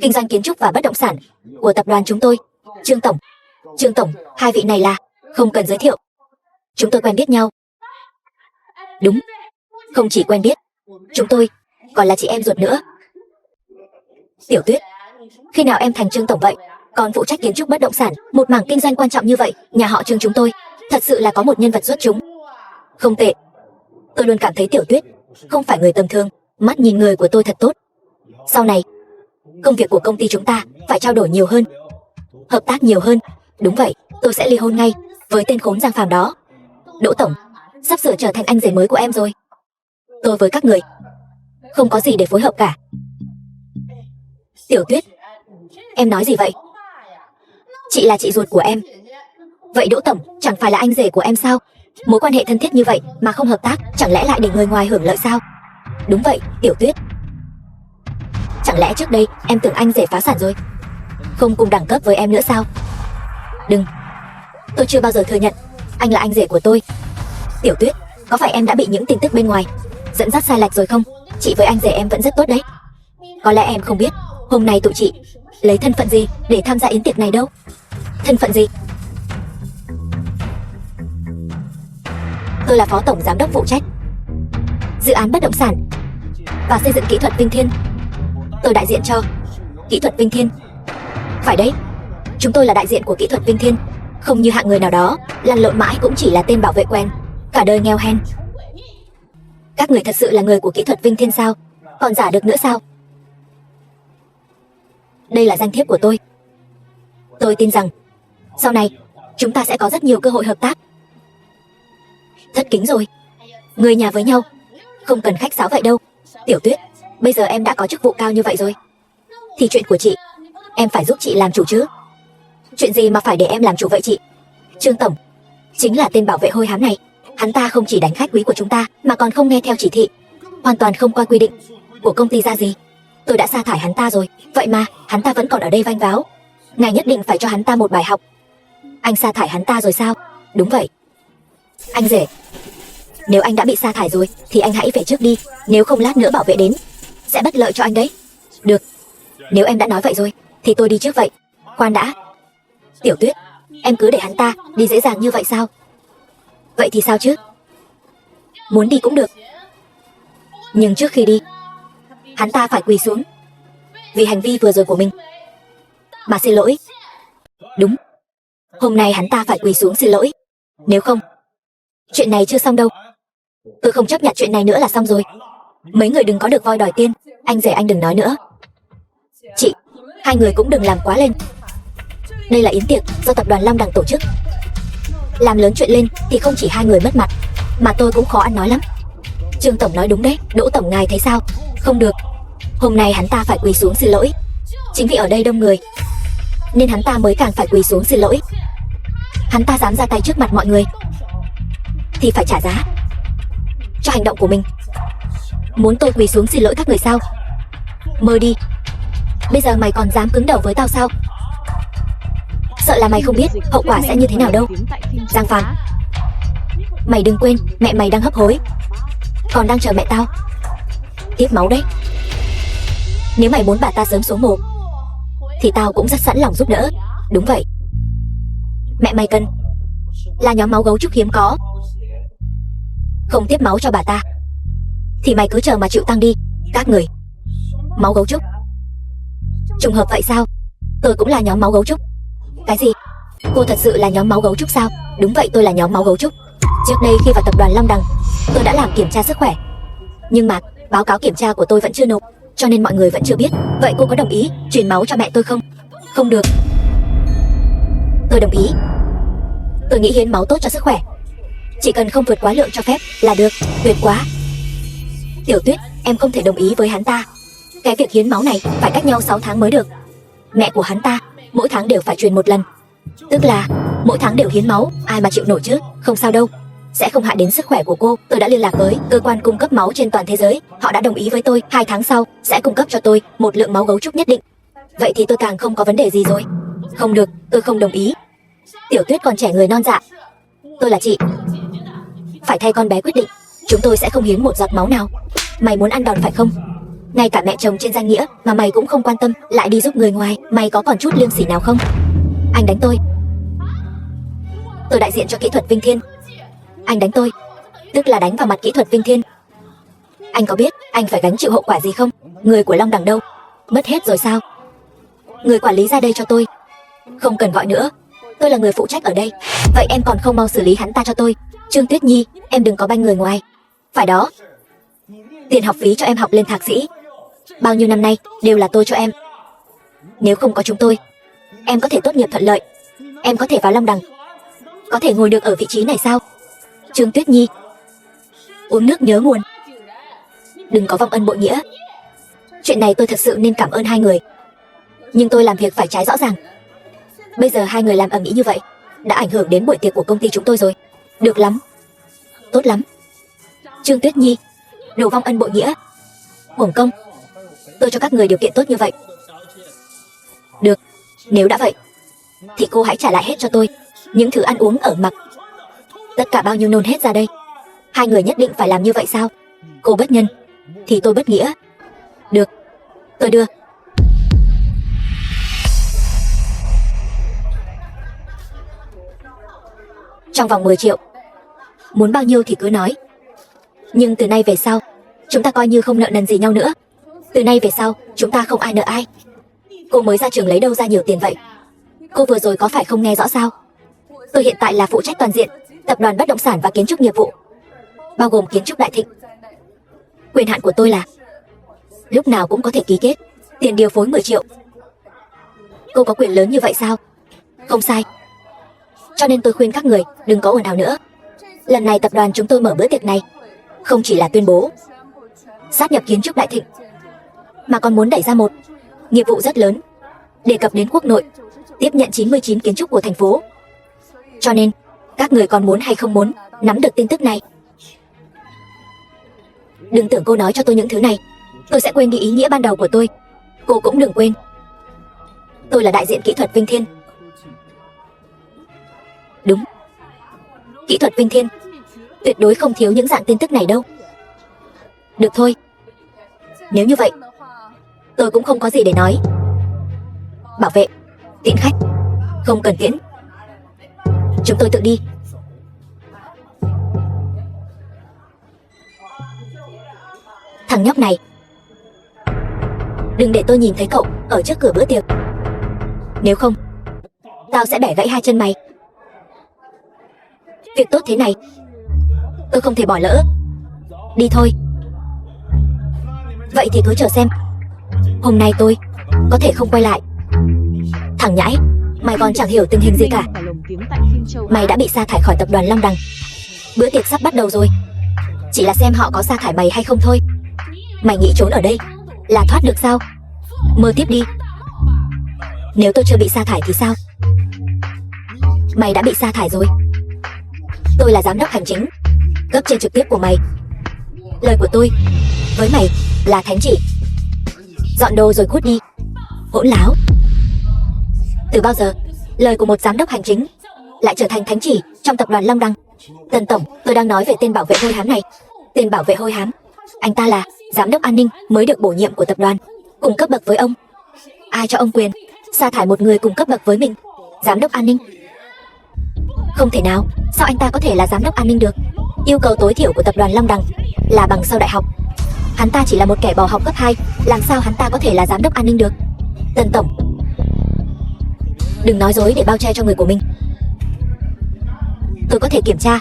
kinh doanh kiến trúc và bất động sản của tập đoàn chúng tôi. Trương tổng, 2 vị này là... Không cần giới thiệu, chúng tôi quen biết nhau. Đúng, không chỉ quen biết, chúng tôi còn là chị em ruột nữa. Tiểu Tuyết, khi nào em thành Trương tổng vậy? Còn phụ trách kiến trúc bất động sản, một mảng kinh doanh quan trọng như vậy. Nhà họ Trương chúng tôi thật sự là có một nhân vật xuất chúng. Không tệ. Tôi luôn cảm thấy Tiểu Tuyết không phải người tầm thường. Mắt nhìn người của tôi thật tốt. Sau này, công việc của công ty chúng ta phải trao đổi nhiều hơn, hợp tác nhiều hơn. Đúng vậy, tôi sẽ ly hôn ngay với tên khốn Giang Phàm đó. Đỗ tổng, sắp sửa trở thành anh rể mới của em rồi. Tôi với các người không có gì để phối hợp cả. Tiểu Tuyết, em nói gì vậy? Chị là chị ruột của em. Vậy Đỗ tổng chẳng phải là anh rể của em sao? Mối quan hệ thân thiết như vậy mà không hợp tác, chẳng lẽ lại để người ngoài hưởng lợi sao? Đúng vậy, Tiểu Tuyết. Chẳng lẽ trước đây em tưởng anh rể phá sản rồi, không cùng đẳng cấp với em nữa sao? Đừng, tôi chưa bao giờ thừa nhận anh là anh rể của tôi. Tiểu Tuyết, có phải em đã bị những tin tức bên ngoài dẫn dắt sai lệch rồi không? Chị với anh rể em vẫn rất tốt đấy. Có lẽ em không biết hôm nay tụi chị lấy thân phận gì để tham gia yến tiệc này đâu. Thân phận gì? Tôi là phó tổng giám đốc phụ trách dự án bất động sản và xây dựng kỹ thuật Vinh Thiên. Tôi đại diện cho kỹ thuật Vinh Thiên. Phải đấy, chúng tôi là đại diện của kỹ thuật Vinh Thiên, không như hạng người nào đó lăn lộn mãi cũng chỉ là tên bảo vệ quen, cả đời nghèo hèn. Các người thật sự là người của kỹ thuật Vinh Thiên sao? Còn giả được nữa sao? Đây là danh thiếp của tôi. Tôi tin rằng sau này chúng ta sẽ có rất nhiều cơ hội hợp tác. Thất kính rồi, người nhà với nhau không cần khách sáo vậy đâu. Tiểu Tuyết, bây giờ em đã có chức vụ cao như vậy rồi, thì chuyện của chị em phải giúp chị làm chủ chứ. Chuyện gì mà phải để em làm chủ vậy chị? Trương tổng chính là tên bảo vệ hôi hám này. Hắn ta không chỉ đánh khách quý của chúng ta mà còn không nghe theo chỉ thị, hoàn toàn không coi quy định của công ty ra gì. Tôi đã sa thải hắn ta rồi, vậy mà hắn ta vẫn còn ở đây vênh váo. Ngài nhất định phải cho hắn ta một bài học. Anh sa thải hắn ta rồi sao? Đúng vậy. Anh rể, nếu anh đã bị sa thải rồi thì anh hãy về trước đi, nếu không lát nữa bảo vệ đến sẽ bất lợi cho anh đấy. Được, nếu em đã nói vậy rồi thì tôi đi trước vậy. Khoan đã. Tiểu Tuyết, em cứ để hắn ta đi dễ dàng như vậy sao? Vậy thì sao chứ? Muốn đi cũng được, nhưng trước khi đi hắn ta phải quỳ xuống vì hành vi vừa rồi của mình mà xin lỗi. Đúng, Hôm nay hắn ta phải quỳ xuống xin lỗi. Nếu không, chuyện này chưa xong đâu. Tôi không chấp nhận chuyện này nữa là xong rồi. Mấy người đừng có được voi đòi tiên. Anh rể anh đừng nói nữa. Chị, hai người cũng đừng làm quá lên. Đây là yến tiệc do tập đoàn Long Đằng tổ chức. Làm lớn chuyện lên thì không chỉ hai người mất mặt, mà tôi cũng khó ăn nói lắm. Trương tổng nói đúng đấy, Đỗ tổng ngài thấy sao? Không được. Hôm nay hắn ta phải quỳ xuống xin lỗi. Chính vì ở đây đông người nên hắn ta mới càng phải quỳ xuống xin lỗi. Hắn ta dám ra tay trước mặt mọi người thì phải trả giá cho hành động của mình. Muốn tôi quỳ xuống xin lỗi các người sao? Mơ đi. Bây giờ mày còn dám cứng đầu với tao sao? Sợ là mày không biết hậu quả sẽ như thế nào đâu. Giang Phàm, mày đừng quên mẹ mày đang hấp hối, còn đang chờ mẹ tao tiếp máu đấy. Nếu mày muốn bà ta sớm xuống mồ thì tao cũng rất sẵn lòng giúp đỡ. Đúng vậy, mẹ mày cần là nhóm máu gấu trúc hiếm có. Không tiếp máu cho bà ta thì mày cứ chờ mà chịu tăng đi. Các người, máu gấu trúc. Trùng hợp vậy sao? Tôi cũng là nhóm máu gấu trúc. Cái gì? Cô thật sự là nhóm máu gấu trúc sao? Đúng vậy, tôi là nhóm máu gấu trúc. Trước đây khi vào tập đoàn Long Đằng, tôi đã làm kiểm tra sức khỏe, nhưng mà báo cáo kiểm tra của tôi vẫn chưa nộp, cho nên mọi người vẫn chưa biết. Vậy cô có đồng ý truyền máu cho mẹ tôi không? Không được. Tôi đồng ý. Tôi nghĩ hiến máu tốt cho sức khỏe, chỉ cần không vượt quá lượng cho phép là được. Tuyệt quá. Tiểu Tuyết, em không thể đồng ý với hắn ta. Cái việc hiến máu này phải cách nhau 6 tháng mới được. Mẹ của hắn ta mỗi tháng đều phải truyền một lần, tức là mỗi tháng đều hiến máu. Ai mà chịu nổi chứ? Không sao đâu, sẽ không hại đến sức khỏe của cô. Tôi đã liên lạc với cơ quan cung cấp máu trên toàn thế giới, họ đã đồng ý với tôi 2 tháng sau sẽ cung cấp cho tôi một lượng máu gấu trúc nhất định. Vậy thì tôi càng không có vấn đề gì rồi. Không được, tôi không đồng ý. Tiểu Tuyết còn trẻ người non dạ, tôi là chị, phải thay con bé quyết định. Chúng tôi sẽ không hiến một giọt máu nào. Mày muốn ăn đòn phải không? Ngay cả mẹ chồng trên danh nghĩa mà mày cũng không quan tâm, lại đi giúp người ngoài. Mày có còn chút liêm sỉ nào không? Anh đánh tôi. Tôi đại diện cho kỹ thuật Vinh Thiên. Anh đánh tôi, tức là đánh vào mặt kỹ thuật Vinh Thiên. Anh có biết anh phải gánh chịu hậu quả gì không? Người của Long Đằng đâu? Mất hết rồi sao? Người quản lý ra đây cho tôi. Không cần gọi nữa, tôi là người phụ trách ở đây. Vậy em còn không mau xử lý hắn ta cho tôi. Trương Tuyết Nhi, em đừng có banh người ngoài. Phải đó, tiền học phí cho em học lên thạc sĩ bao nhiêu năm nay đều là tôi cho em. Nếu không có chúng tôi, em có thể tốt nghiệp thuận lợi, em có thể vào Long Đằng, có thể ngồi được ở vị trí này sao? Trương Tuyết Nhi, uống nước nhớ nguồn, đừng có vong ân bội nghĩa. Chuyện này tôi thật sự nên cảm ơn hai người, nhưng tôi làm việc phải trái rõ ràng. Bây giờ hai người làm ầm ĩ như vậy đã ảnh hưởng đến buổi tiệc của công ty chúng tôi rồi. Được lắm, tốt lắm. Trương Tuyết Nhi, đồ vong ân bội nghĩa, uổng công. Tôi cho các người điều kiện tốt như vậy. Được, nếu đã vậy thì cô hãy trả lại hết cho tôi những thứ ăn uống ở mặc, tất cả bao nhiêu nôn hết ra đây. Hai người nhất định phải làm như vậy sao? Cô bất nhân thì tôi bất nghĩa. Được, tôi đưa. Trong vòng 10 triệu. Muốn bao nhiêu thì cứ nói. Nhưng từ nay về sau, chúng ta coi như không nợ nần gì nhau nữa. Từ nay về sau, chúng ta không ai nợ ai. Cô mới ra trường lấy đâu ra nhiều tiền vậy? Cô vừa rồi có phải không nghe rõ sao? Tôi hiện tại là phụ trách toàn diện tập đoàn bất động sản và kiến trúc nghiệp vụ, bao gồm kiến trúc Đại Thịnh. Quyền hạn của tôi là lúc nào cũng có thể ký kết tiền điều phối 10 triệu. Cô có quyền lớn như vậy sao? Không sai. Cho nên tôi khuyên các người đừng có ồn ào nữa. Lần này tập đoàn chúng tôi mở bữa tiệc này không chỉ là tuyên bố sát nhập kiến trúc Đại Thịnh, mà còn muốn đẩy ra một nghiệp vụ rất lớn, đề cập đến quốc nội, tiếp nhận 99 kiến trúc của thành phố. Cho nên các người còn muốn hay không muốn nắm được tin tức này. Đừng tưởng cô nói cho tôi những thứ này tôi sẽ quên đi ý nghĩa ban đầu của tôi. Cô cũng đừng quên, tôi là đại diện kỹ thuật Vinh Thiên. Đúng, kỹ thuật Vinh Thiên tuyệt đối không thiếu những dạng tin tức này đâu. Được thôi, nếu như vậy tôi cũng không có gì để nói. Bảo vệ, tiễn khách. Không cần tiễn, chúng tôi tự đi. Thằng nhóc này, đừng để tôi nhìn thấy cậu ở trước cửa bữa tiệc. Nếu không, tao sẽ bẻ gãy hai chân mày. Việc tốt thế này, tôi không thể bỏ lỡ. Đi thôi. Vậy thì cứ chờ xem. Hôm nay tôi có thể không quay lại. Thằng nhãi, mày còn chẳng hiểu tình hình gì cả. Và lồng tiếng tại phim châu Á. Mày đã bị sa thải khỏi tập đoàn Long Đằng. Bữa tiệc sắp bắt đầu rồi. Chỉ là xem họ có sa thải mày hay không thôi. Mày nghĩ trốn ở đây là thoát được sao? Mơ tiếp đi. Nếu tôi chưa bị sa thải thì sao? Mày đã bị sa thải rồi. Tôi là giám đốc hành chính, cấp trên trực tiếp của mày. Lời của tôi với mày là thánh chỉ. Dọn đồ rồi cút đi. Hỗn láo. Từ bao giờ lời của một giám đốc hành chính lại trở thành thánh chỉ trong tập đoàn Long Đằng? Tần tổng, tôi đang nói về tên bảo vệ hôi hám này. Tên bảo vệ hôi hám, anh ta là giám đốc an ninh mới được bổ nhiệm của tập đoàn, cùng cấp bậc với ông. Ai cho ông quyền sa thải một người cùng cấp bậc với mình? Giám đốc an ninh? Không thể nào. Sao anh ta có thể là giám đốc an ninh được? Yêu cầu tối thiểu của tập đoàn Long Đằng là bằng sau đại học. Hắn ta chỉ là một kẻ bỏ học cấp 2, làm sao hắn ta có thể là giám đốc an ninh được? Tần tổng, đừng nói dối để bao che cho người của mình. Tôi có thể kiểm tra,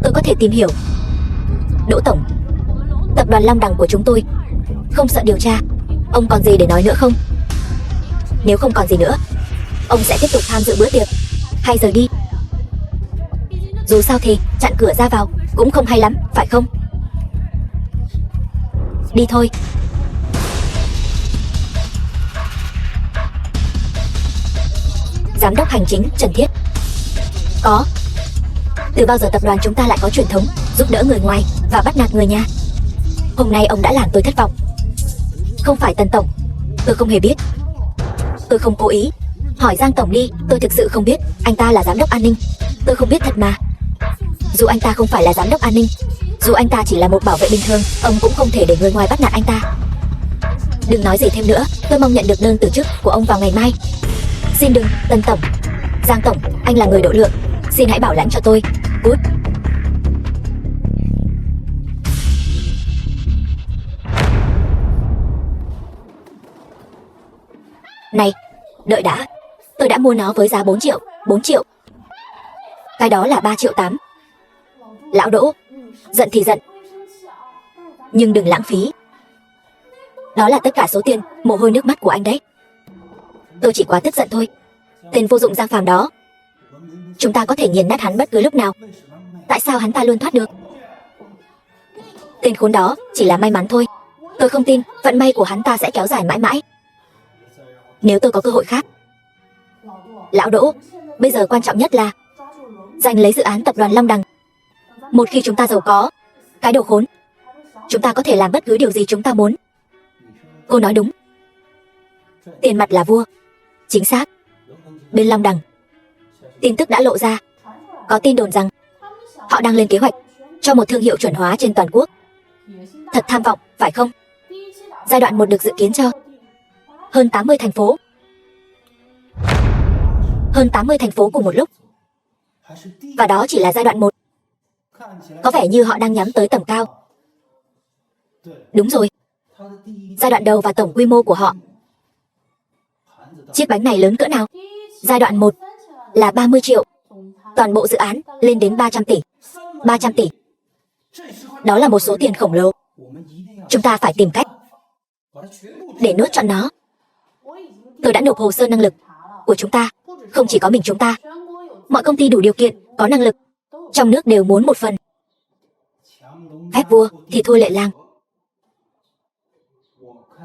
tôi có thể tìm hiểu. Đỗ tổng, tập đoàn Long Đằng của chúng tôi không sợ điều tra. Ông còn gì để nói nữa không? Nếu không còn gì nữa, ông sẽ tiếp tục tham dự bữa tiệc hay rời đi? Dù sao thì chặn cửa ra vào cũng không hay lắm, phải không? Đi thôi. Giám đốc hành chính Trần Thiết. Có. Từ bao giờ tập đoàn chúng ta lại có truyền thống giúp đỡ người ngoài và bắt nạt người nhà? Hôm nay ông đã làm tôi thất vọng. Không phải Tần tổng, tôi không hề biết. Tôi không cố ý. Hỏi Giang tổng đi, tôi thực sự không biết anh ta là giám đốc an ninh. Tôi không biết thật mà. Dù anh ta không phải là giám đốc an ninh, dù anh ta chỉ là một bảo vệ bình thường, ông cũng không thể để người ngoài bắt nạt anh ta. Đừng nói gì thêm nữa, tôi mong nhận được đơn từ chức của ông vào ngày mai. Xin đừng, Tần tổng. Giang tổng, anh là người độ lượng, xin hãy bảo lãnh cho tôi. Cút. Này, đợi đã. Tôi đã mua nó với giá 4 triệu. 4 triệu. Cái đó là 3 triệu 8. Lão Đỗ, giận thì giận, nhưng đừng lãng phí. Đó là tất cả số tiền, mồ hôi nước mắt của anh đấy. Tôi chỉ quá tức giận thôi. Tên vô dụng Giang Phàm đó, chúng ta có thể nghiền nát hắn bất cứ lúc nào. Tại sao hắn ta luôn thoát được? Tên khốn đó chỉ là may mắn thôi. Tôi không tin vận may của hắn ta sẽ kéo dài mãi mãi. Nếu tôi có cơ hội khác. Lão Đỗ, bây giờ quan trọng nhất là giành lấy dự án tập đoàn Long Đằng. Một khi chúng ta giàu có, cái đồ khốn, chúng ta có thể làm bất cứ điều gì chúng ta muốn. Cô nói đúng. Tiền mặt là vua. Chính xác. Bên Long Đằng, tin tức đã lộ ra. Có tin đồn rằng họ đang lên kế hoạch cho một thương hiệu chuẩn hóa trên toàn quốc. Thật tham vọng, phải không? Giai đoạn 1 được dự kiến cho hơn 80 thành phố. Hơn 80 thành phố cùng một lúc. Và đó chỉ là giai đoạn 1. Có vẻ như họ đang nhắm tới tầm cao. Đúng rồi. Giai đoạn đầu và tổng quy mô của họ. Chiếc bánh này lớn cỡ nào? Giai đoạn 1 là 30 triệu. Toàn bộ dự án lên đến 300 tỷ. 300 tỷ. Đó là một số tiền khổng lồ. Chúng ta phải tìm cách để nuốt trọn nó. Tôi đã nộp hồ sơ năng lực của chúng ta. Không chỉ có mình chúng ta. Mọi công ty đủ điều kiện, có năng lực trong nước đều muốn một phần. Ép vua thì thua lệ lang.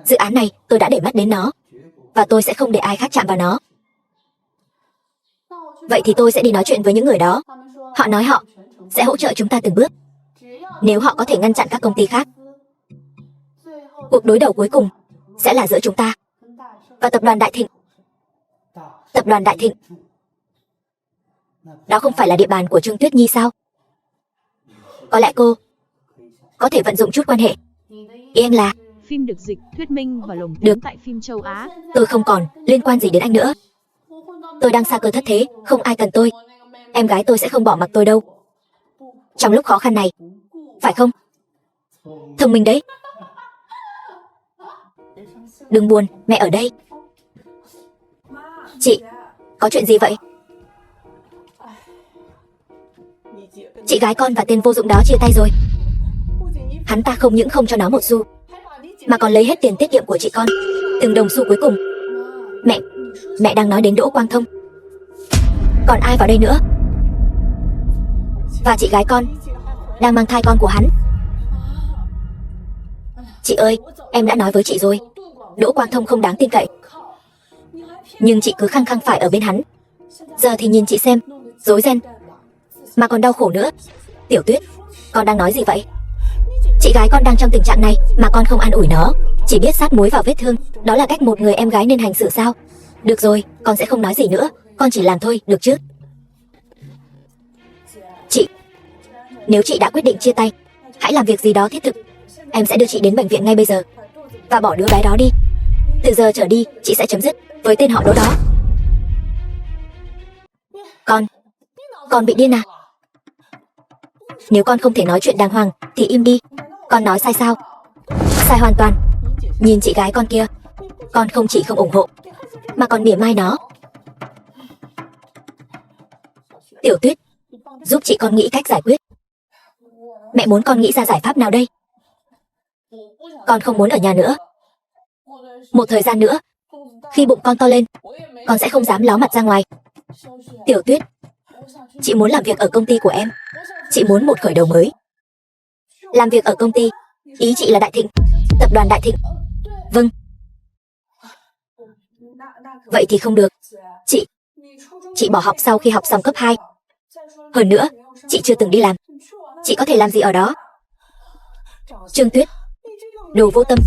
Dự án này tôi đã để mắt đến nó, và tôi sẽ không để ai khác chạm vào nó. Vậy thì tôi sẽ đi nói chuyện với những người đó. Họ nói họ sẽ hỗ trợ chúng ta từng bước. Nếu họ có thể ngăn chặn các công ty khác, cuộc đối đầu cuối cùng sẽ là giữa chúng ta và tập đoàn Đại Thịnh. Tập đoàn Đại Thịnh, đó không phải là địa bàn của Trương Tuyết Nhi sao? Có lẽ cô có thể vận dụng chút quan hệ. Ý anh là Phim được dịch, thuyết minh và lồng được. tiếng tại phim châu Á. Tôi không còn liên quan gì đến anh nữa. Tôi đang xa cơ thất thế, không ai cần tôi. Em gái tôi sẽ không bỏ mặc tôi đâu. Trong lúc khó khăn này, phải không? Thông minh đấy. Đừng buồn, mẹ ở đây. Chị, có chuyện gì vậy? Chị gái con và tên vô dụng đó chia tay rồi. Hắn ta không những không cho nó một xu, mà còn lấy hết tiền tiết kiệm của chị con, từng đồng xu cuối cùng. Mẹ đang nói đến Đỗ Quang Thông. Còn ai vào đây nữa? Và chị gái con đang mang thai con của hắn. Chị ơi, em đã nói với chị rồi, Đỗ Quang Thông không đáng tin cậy. Nhưng chị cứ khăng khăng phải ở bên hắn. Giờ thì nhìn chị xem, rối ren mà còn đau khổ nữa. Tiểu Tuyết, con đang nói gì vậy? Chị gái con đang trong tình trạng này mà con không an ủi nó, chỉ biết sát muối vào vết thương. Đó là cách một người em gái nên hành xử sao? Được rồi, con sẽ không nói gì nữa, con chỉ làm thôi, được chứ? Chị, nếu chị đã quyết định chia tay, hãy làm việc gì đó thiết thực. Em sẽ đưa chị đến bệnh viện ngay bây giờ. Và bỏ đứa bé đó đi. Từ giờ trở đi, chị sẽ chấm dứt với tên họ Đỗ đó. Con bị điên à? Nếu con không thể nói chuyện đàng hoàng thì im đi. Con nói sai sao? Sai hoàn toàn. Nhìn chị gái con kia, con không chỉ không ủng hộ mà còn mỉa mai nó. Tiểu Tuyết, giúp chị con nghĩ cách giải quyết. Mẹ muốn con nghĩ ra giải pháp nào đây? Con không muốn ở nhà nữa. Một thời gian nữa, khi bụng con to lên, con sẽ không dám ló mặt ra ngoài. Tiểu Tuyết, chị muốn làm việc ở công ty của em. Chị muốn một khởi đầu mới. Làm việc ở công ty, ý chị là Đại Thịnh, tập đoàn Đại Thịnh. Vâng. Vậy thì không được. Chị bỏ học sau khi học xong cấp 2. Hơn nữa, chị chưa từng đi làm. Chị có thể làm gì ở đó? Trương Tuyết, đồ vô tâm.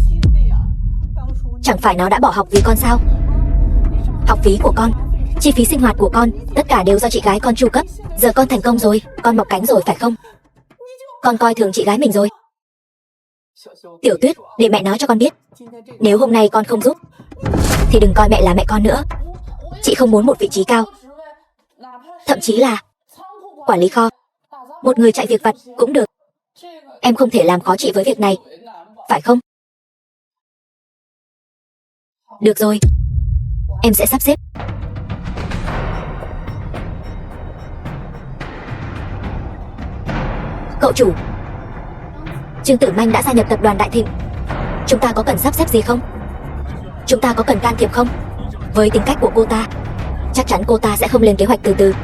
Chẳng phải nó đã bỏ học vì con sao? Học phí của con, chi phí sinh hoạt của con, tất cả đều do chị gái con chu cấp. Giờ con thành công rồi, con mọc cánh rồi phải không? Con coi thường chị gái mình rồi. Tiểu Tuyết, để mẹ nói cho con biết, nếu hôm nay con không giúp thì đừng coi mẹ là mẹ con nữa. Chị không muốn một vị trí cao, thậm chí là quản lý kho, một người chạy việc vặt cũng được. Em không thể làm khó chị với việc này, phải không? Được rồi, em sẽ sắp xếp. Cậu chủ, Trương Tử Manh đã gia nhập tập đoàn Đại Thịnh. Chúng ta có cần sắp xếp gì không? Chúng ta có cần can thiệp không? Với tính cách của cô ta, chắc chắn cô ta sẽ không lên kế hoạch từ từ.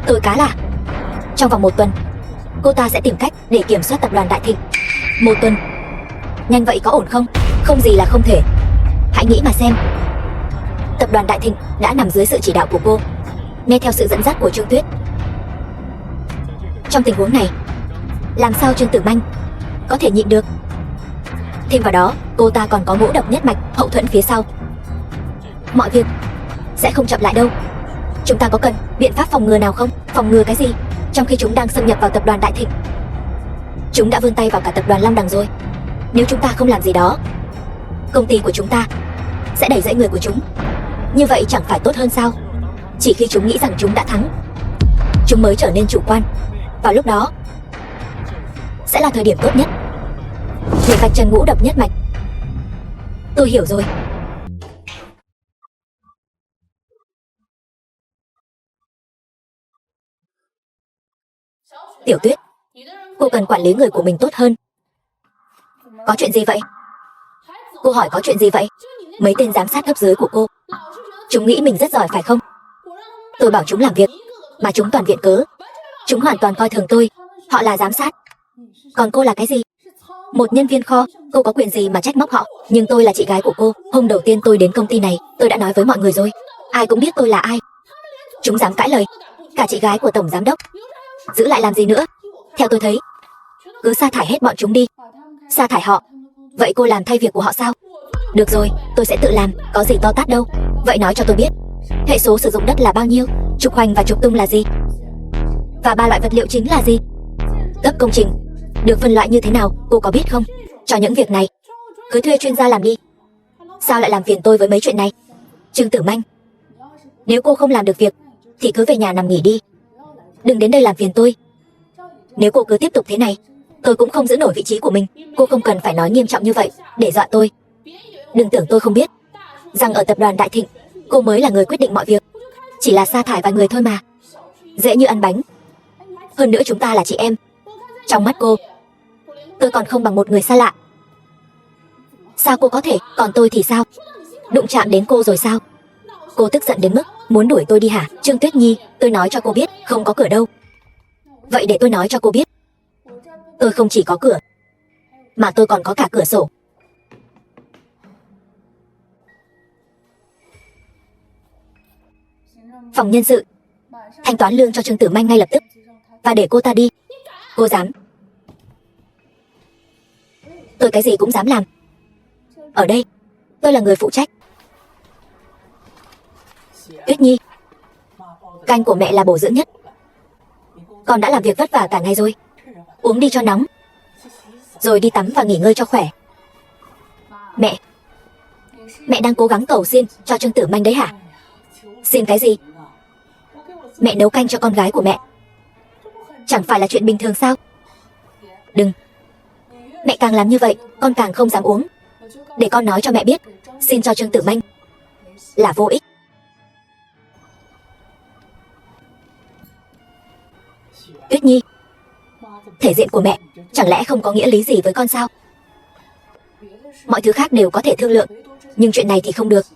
Tôi cá là trong vòng 1 tuần, cô ta sẽ tìm cách để kiểm soát tập đoàn Đại Thịnh. 1 tuần? Nhanh vậy có ổn không? Không gì là không thể. Hãy nghĩ mà xem, tập đoàn Đại Thịnh đã nằm dưới sự chỉ đạo của cô, nghe theo sự dẫn dắt của Trương Tuyết. Trong tình huống này, làm sao Trương Tử Manh có thể nhịn được? Thêm vào đó, cô ta còn có ngũ độc nhất mạch hậu thuẫn phía sau. Mọi việc sẽ không chậm lại đâu. Chúng ta có cần biện pháp phòng ngừa nào không? Phòng ngừa cái gì? Trong khi chúng đang xâm nhập vào tập đoàn Đại Thịnh, chúng đã vươn tay vào cả tập đoàn Long Đằng rồi. Nếu chúng ta không làm gì đó, công ty của chúng ta sẽ đẩy dãy người của chúng. Như vậy chẳng phải tốt hơn sao? Chỉ khi chúng nghĩ rằng chúng đã thắng, chúng mới trở nên chủ quan. Vào lúc đó sẽ là thời điểm tốt nhất để vạch trần ngũ độc nhất mạch. Tôi hiểu rồi. Tiểu Tuyết, cô cần quản lý người của mình tốt hơn. Có chuyện gì vậy? Cô hỏi có chuyện gì vậy? Mấy tên giám sát cấp dưới của cô, chúng nghĩ mình rất giỏi phải không? Tôi bảo chúng làm việc mà chúng toàn viện cớ. Chúng hoàn toàn coi thường tôi. Họ là giám sát, còn cô là cái gì? Một nhân viên kho. Cô có quyền gì mà trách móc họ? Nhưng tôi là chị gái của cô. Hôm đầu tiên tôi đến công ty này, tôi đã nói với mọi người rồi. Ai cũng biết tôi là ai. Chúng dám cãi lời. Cả chị gái của tổng giám đốc. Giữ lại làm gì nữa? Theo tôi thấy, cứ sa thải hết bọn chúng đi. Sa thải họ. Vậy cô làm thay việc của họ sao? Được rồi, tôi sẽ tự làm, có gì to tát đâu. Vậy nói cho tôi biết, hệ số sử dụng đất là bao nhiêu? Trục hoành và trục tung là gì? Và 3 loại vật liệu chính là gì? Cấp công trình được phân loại như thế nào, cô có biết không? Cho những việc này, cứ thuê chuyên gia làm đi. Sao lại làm phiền tôi với mấy chuyện này? Trương Tử Manh, nếu cô không làm được việc thì cứ về nhà nằm nghỉ đi. Đừng đến đây làm phiền tôi. Nếu cô cứ tiếp tục thế này, tôi cũng không giữ nổi vị trí của mình. Cô không cần phải nói nghiêm trọng như vậy để dọa tôi. Đừng tưởng tôi không biết rằng ở tập đoàn Đại Thịnh, cô mới là người quyết định mọi việc. Chỉ là sa thải vài người thôi mà. Dễ như ăn bánh. Hơn nữa chúng ta là chị em. Trong mắt cô, tôi còn không bằng một người xa lạ. Sao cô có thể, còn tôi thì sao? Đụng chạm đến cô rồi sao? Cô tức giận đến mức muốn đuổi tôi đi hả? Trương Tuyết Nhi, tôi nói cho cô biết, không có cửa đâu. Vậy để tôi nói cho cô biết, tôi không chỉ có cửa, mà tôi còn có cả cửa sổ. Phòng nhân sự, thanh toán lương cho Trương Tử Manh ngay lập tức, và để cô ta đi. Cô dám? Tôi cái gì cũng dám làm. Ở đây, tôi là người phụ trách. Tuyết Nhi, canh của mẹ là bổ dưỡng nhất. Con đã làm việc vất vả cả ngày rồi, uống đi cho nóng, rồi đi tắm và nghỉ ngơi cho khỏe. Mẹ đang cố gắng cầu xin cho Trương Tử Manh đấy hả? Xin cái gì? Mẹ nấu canh cho con gái của mẹ, chẳng phải là chuyện bình thường sao? Đừng, mẹ càng làm như vậy, con càng không dám uống. Để con nói cho mẹ biết, xin cho Trương Tử Manh là vô ích. Tuyết Nhi, thể diện của mẹ chẳng lẽ không có nghĩa lý gì với con sao? Mọi thứ khác đều có thể thương lượng, nhưng chuyện này thì không được.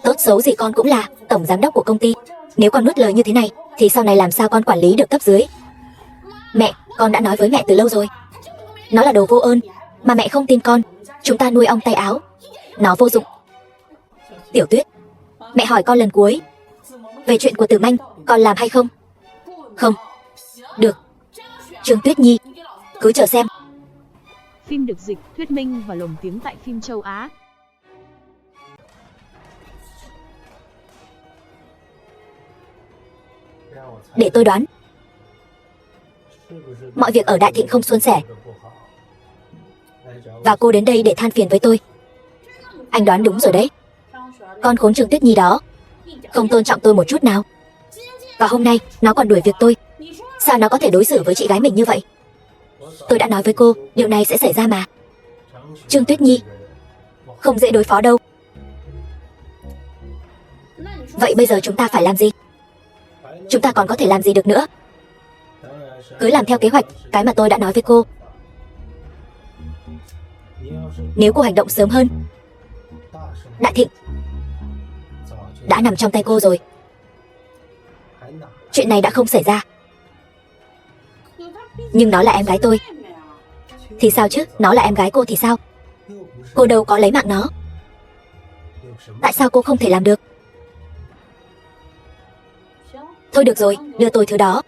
Tốt xấu gì con cũng là tổng giám đốc của công ty. Nếu con nuốt lời như thế này, thì sau này làm sao con quản lý được cấp dưới? Mẹ, con đã nói với mẹ từ lâu rồi. Nó là đồ vô ơn, mà mẹ không tin con. Chúng ta nuôi ong tay áo, nó vô dụng. Tiểu Tuyết, mẹ hỏi con lần cuối, về chuyện của Tử Manh, con làm hay không? Không. Được. Trương Tuyết Nhi, cứ chờ xem. Phim được dịch, thuyết minh và lồng tiếng tại phim châu Á. Để tôi đoán, mọi việc ở Đại Thịnh không suôn sẻ, và cô đến đây để than phiền với tôi. Anh đoán đúng rồi đấy. Con khốn Trương Tuyết Nhi đó không tôn trọng tôi một chút nào. Và hôm nay nó còn đuổi việc tôi. Sao nó có thể đối xử với chị gái mình như vậy? Tôi đã nói với cô, điều này sẽ xảy ra mà. Trương Tuyết Nhi không dễ đối phó đâu. Vậy bây giờ chúng ta phải làm gì? Chúng ta còn có thể làm gì được nữa? Cứ làm theo kế hoạch, cái mà tôi đã nói với cô. Nếu cô hành động sớm hơn, Đại Thịnh đã nằm trong tay cô rồi. Chuyện này đã không xảy ra. Nhưng nó là em gái tôi. Thì sao chứ, nó là em gái cô thì sao? Cô đâu có lấy mạng nó. Tại sao cô không thể làm được? Thôi được rồi, đưa tôi thứ đó.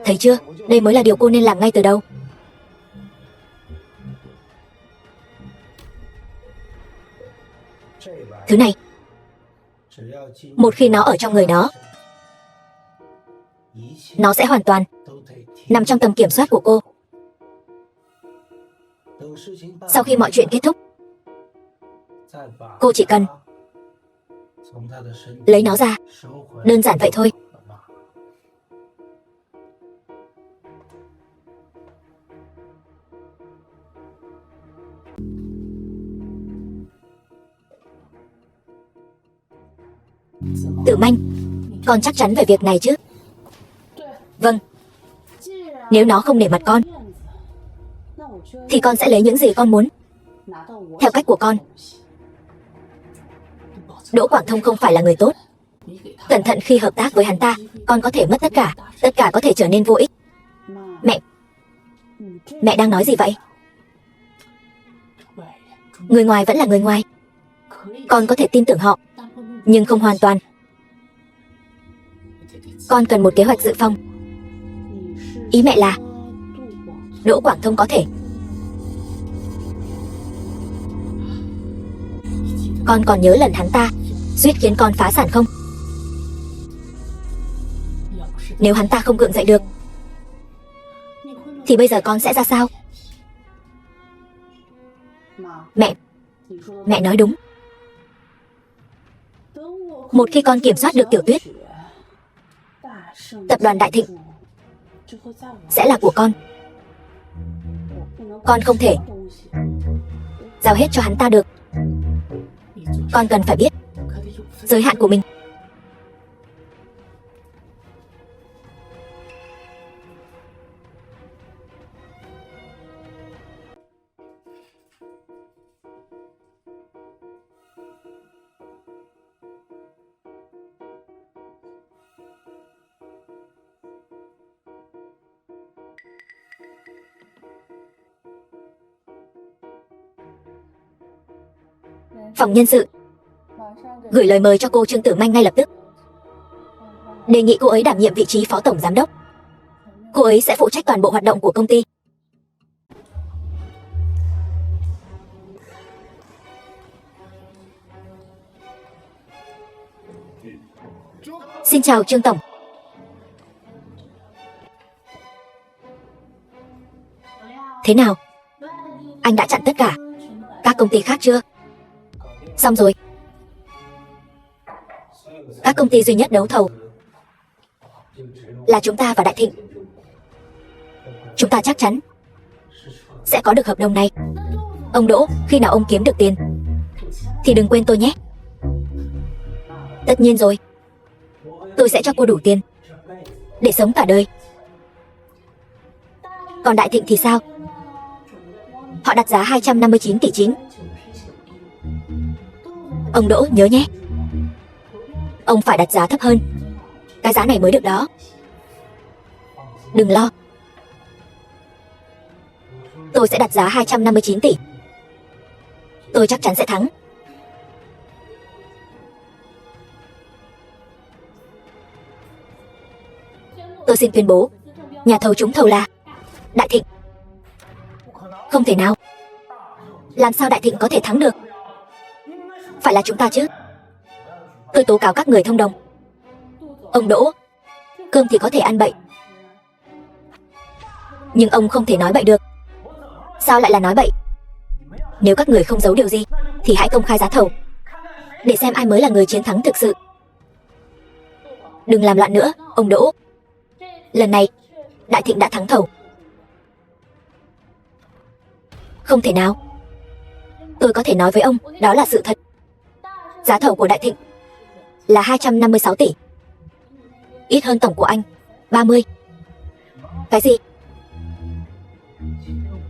Thấy chưa, đây mới là điều cô nên làm ngay từ đầu. Thứ này, một khi nó ở trong người nó sẽ hoàn toàn nằm trong tầm kiểm soát của cô. Sau khi mọi chuyện kết thúc, cô chỉ cần lấy nó ra. Đơn giản vậy thôi. Tử Manh, con chắc chắn về việc này chứ? Vâng. Nếu nó không nể mặt con, thì con sẽ lấy những gì con muốn, theo cách của con. Đỗ Quảng Thông không phải là người tốt. Cẩn thận khi hợp tác với hắn ta, con có thể mất tất cả. Tất cả có thể trở nên vô ích. Mẹ đang nói gì vậy? Người ngoài vẫn là người ngoài. Con có thể tin tưởng họ, nhưng không hoàn toàn. Con cần một kế hoạch dự phòng. Ý mẹ là Đỗ Quảng Thông có thể. Con còn nhớ lần hắn ta suýt khiến con phá sản không? Nếu hắn ta không gượng dậy được, thì bây giờ con sẽ ra sao? Mẹ nói đúng. Một khi con kiểm soát được Tiểu Tuyết, tập đoàn Đại Thịnh sẽ là của con. Con không thể giao hết cho hắn ta được. Con cần phải biết giới hạn của mình. Phòng nhân sự gửi lời mời cho cô Trương Tử Manh ngay lập tức, đề nghị cô ấy đảm nhiệm vị trí phó tổng giám đốc. Cô ấy sẽ phụ trách toàn bộ hoạt động của công ty. Xin chào Trương Tổng. Thế nào? Anh đã chặn tất cả các công ty khác chưa? Xong rồi. Các công ty duy nhất đấu thầu là chúng ta và Đại Thịnh. Chúng ta chắc chắn sẽ có được hợp đồng này. Ông Đỗ, khi nào ông kiếm được tiền thì đừng quên tôi nhé. Tất nhiên rồi. Tôi sẽ cho cô đủ tiền để sống cả đời. Còn Đại Thịnh thì sao? Họ đặt giá 259 tỷ 9. Ông Đỗ nhớ nhé, ông phải đặt giá thấp hơn. Cái giá này mới được đó. Đừng lo, tôi sẽ đặt giá 259 tỷ. Tôi chắc chắn sẽ thắng. Tôi xin tuyên bố, nhà thầu trúng thầu là Đại Thịnh. Không thể nào. Làm sao Đại Thịnh có thể thắng được? Phải là chúng ta chứ. Tôi tố cáo các người thông đồng. Ông Đỗ, cơm thì có thể ăn bậy, nhưng ông không thể nói bậy được. Sao lại là nói bậy? Nếu các người không giấu điều gì thì hãy công khai giá thầu để xem ai mới là người chiến thắng thực sự. Đừng làm loạn nữa, ông Đỗ. Lần này Đại Thịnh đã thắng thầu. Không thể nào. Tôi có thể nói với ông, đó là sự thật. Giá thầu của Đại Thịnh là 256 tỷ. Ít hơn tổng của anh 30. Cái gì?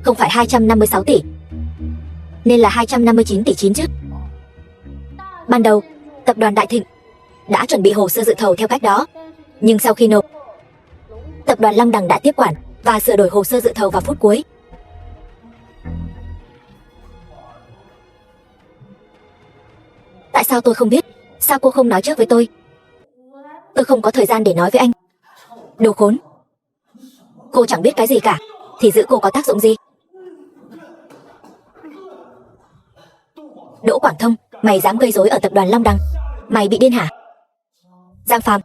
Không phải 256 tỷ, nên là 259 tỷ 9 chứ. Ban đầu, tập đoàn Đại Thịnh đã chuẩn bị hồ sơ dự thầu theo cách đó. Nhưng sau khi nộp, tập đoàn Long Đằng đã tiếp quản và sửa đổi hồ sơ dự thầu vào phút cuối. Tại sao tôi không biết? Sao cô không nói trước với tôi? Tôi không có thời gian để nói với anh. Đồ khốn. Cô chẳng biết cái gì cả, thì giữ cô có tác dụng gì? Đỗ Quảng Thông, mày dám gây rối ở tập đoàn Long Đằng? Mày bị điên hả? Giang Phàm,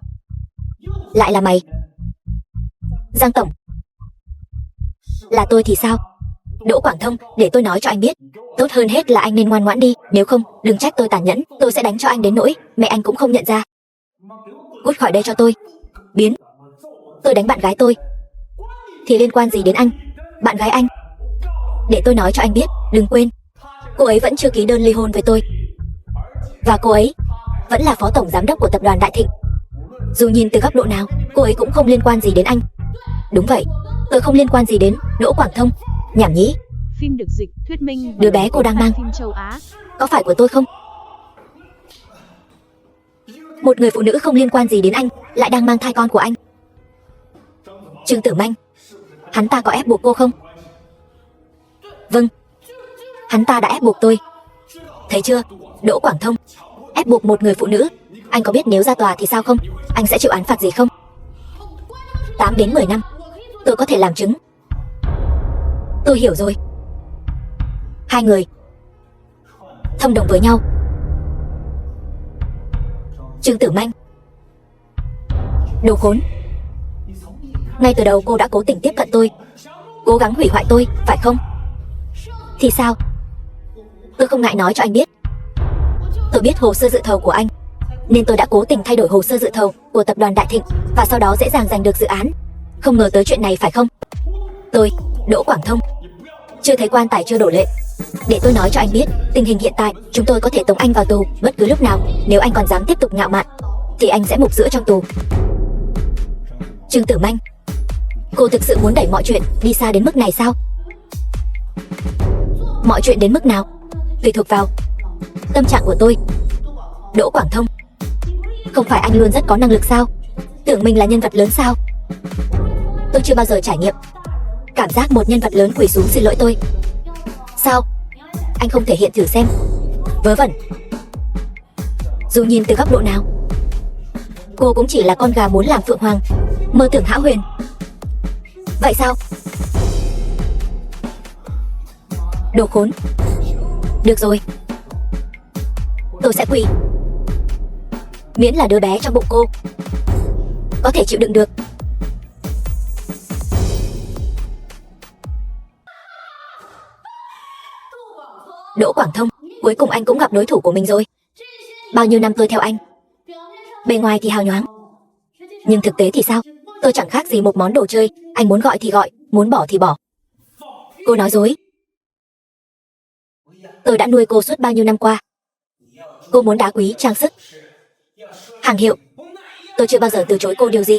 lại là mày. Giang Tổng, là tôi thì sao? Đỗ Quảng Thông, để tôi nói cho anh biết, tốt hơn hết là anh nên ngoan ngoãn đi. Nếu không, đừng trách tôi tàn nhẫn. Tôi sẽ đánh cho anh đến nỗi mẹ anh cũng không nhận ra. Cút khỏi đây cho tôi. Biến. Tôi đánh bạn gái tôi thì liên quan gì đến anh? Bạn gái anh, để tôi nói cho anh biết, đừng quên, cô ấy vẫn chưa ký đơn ly hôn với tôi. Và cô ấy vẫn là phó tổng giám đốc của tập đoàn Đại Thịnh. Dù nhìn từ góc độ nào, cô ấy cũng không liên quan gì đến anh. Đúng vậy, tôi không liên quan gì đến Đỗ Quảng Thông. Nhảm nhí. Phim được dịch, thuyết minh. Đứa bé cô đang mang phim châu Á có phải của tôi không? Một người phụ nữ không liên quan gì đến anh lại đang mang thai con của anh. Trương Tử Manh, hắn ta có ép buộc cô không? Vâng, hắn ta đã ép buộc tôi. Thấy chưa, Đỗ Quảng Thông, ép buộc một người phụ nữ. Anh có biết nếu ra tòa thì sao không? Anh sẽ chịu án phạt gì không? 8 đến 10 năm. Tôi có thể làm chứng. Tôi hiểu rồi. Hai người thông đồng với nhau. Trương Tử Manh, đồ khốn. Ngay từ đầu cô đã cố tình tiếp cận tôi, cố gắng hủy hoại tôi, phải không? Thì sao? Tôi không ngại nói cho anh biết. Tôi biết hồ sơ dự thầu của anh, nên tôi đã cố tình thay đổi hồ sơ dự thầu của tập đoàn Đại Thịnh, và sau đó dễ dàng giành được dự án. Không ngờ tới chuyện này phải không? Tôi, Đỗ Quảng Thông, chưa thấy quan tài chưa đổ lệ. Để tôi nói cho anh biết, tình hình hiện tại, chúng tôi có thể tống anh vào tù bất cứ lúc nào. Nếu anh còn dám tiếp tục ngạo mạn thì anh sẽ mục giữa trong tù. Trương Tử Manh, cô thực sự muốn đẩy mọi chuyện đi xa đến mức này sao? Mọi chuyện đến mức nào tùy thuộc vào tâm trạng của tôi. Đỗ Quảng Thông, không phải anh luôn rất có năng lực sao? Tưởng mình là nhân vật lớn sao? Tôi chưa bao giờ trải nghiệm cảm giác một nhân vật lớn quỳ xuống xin lỗi tôi. Sao anh không thể hiện thử xem Vớ vẩn. Dù nhìn từ góc độ nào, cô cũng chỉ là con gà muốn làm phượng hoàng, mơ tưởng hão huyền. Vậy sao? Đồ khốn. Được rồi, tôi sẽ quỳ. Miễn là đứa bé trong bụng cô có thể chịu đựng được. Đỗ Quảng Thông, cuối cùng anh cũng gặp đối thủ của mình rồi. Bao nhiêu năm tôi theo anh, bề ngoài thì hào nhoáng, nhưng thực tế thì sao? Tôi chẳng khác gì một món đồ chơi, anh muốn gọi thì gọi, muốn bỏ thì bỏ. Cô nói dối. Tôi đã nuôi cô suốt bao nhiêu năm qua. Cô muốn đá quý, trang sức, hàng hiệu, tôi chưa bao giờ từ chối cô điều gì.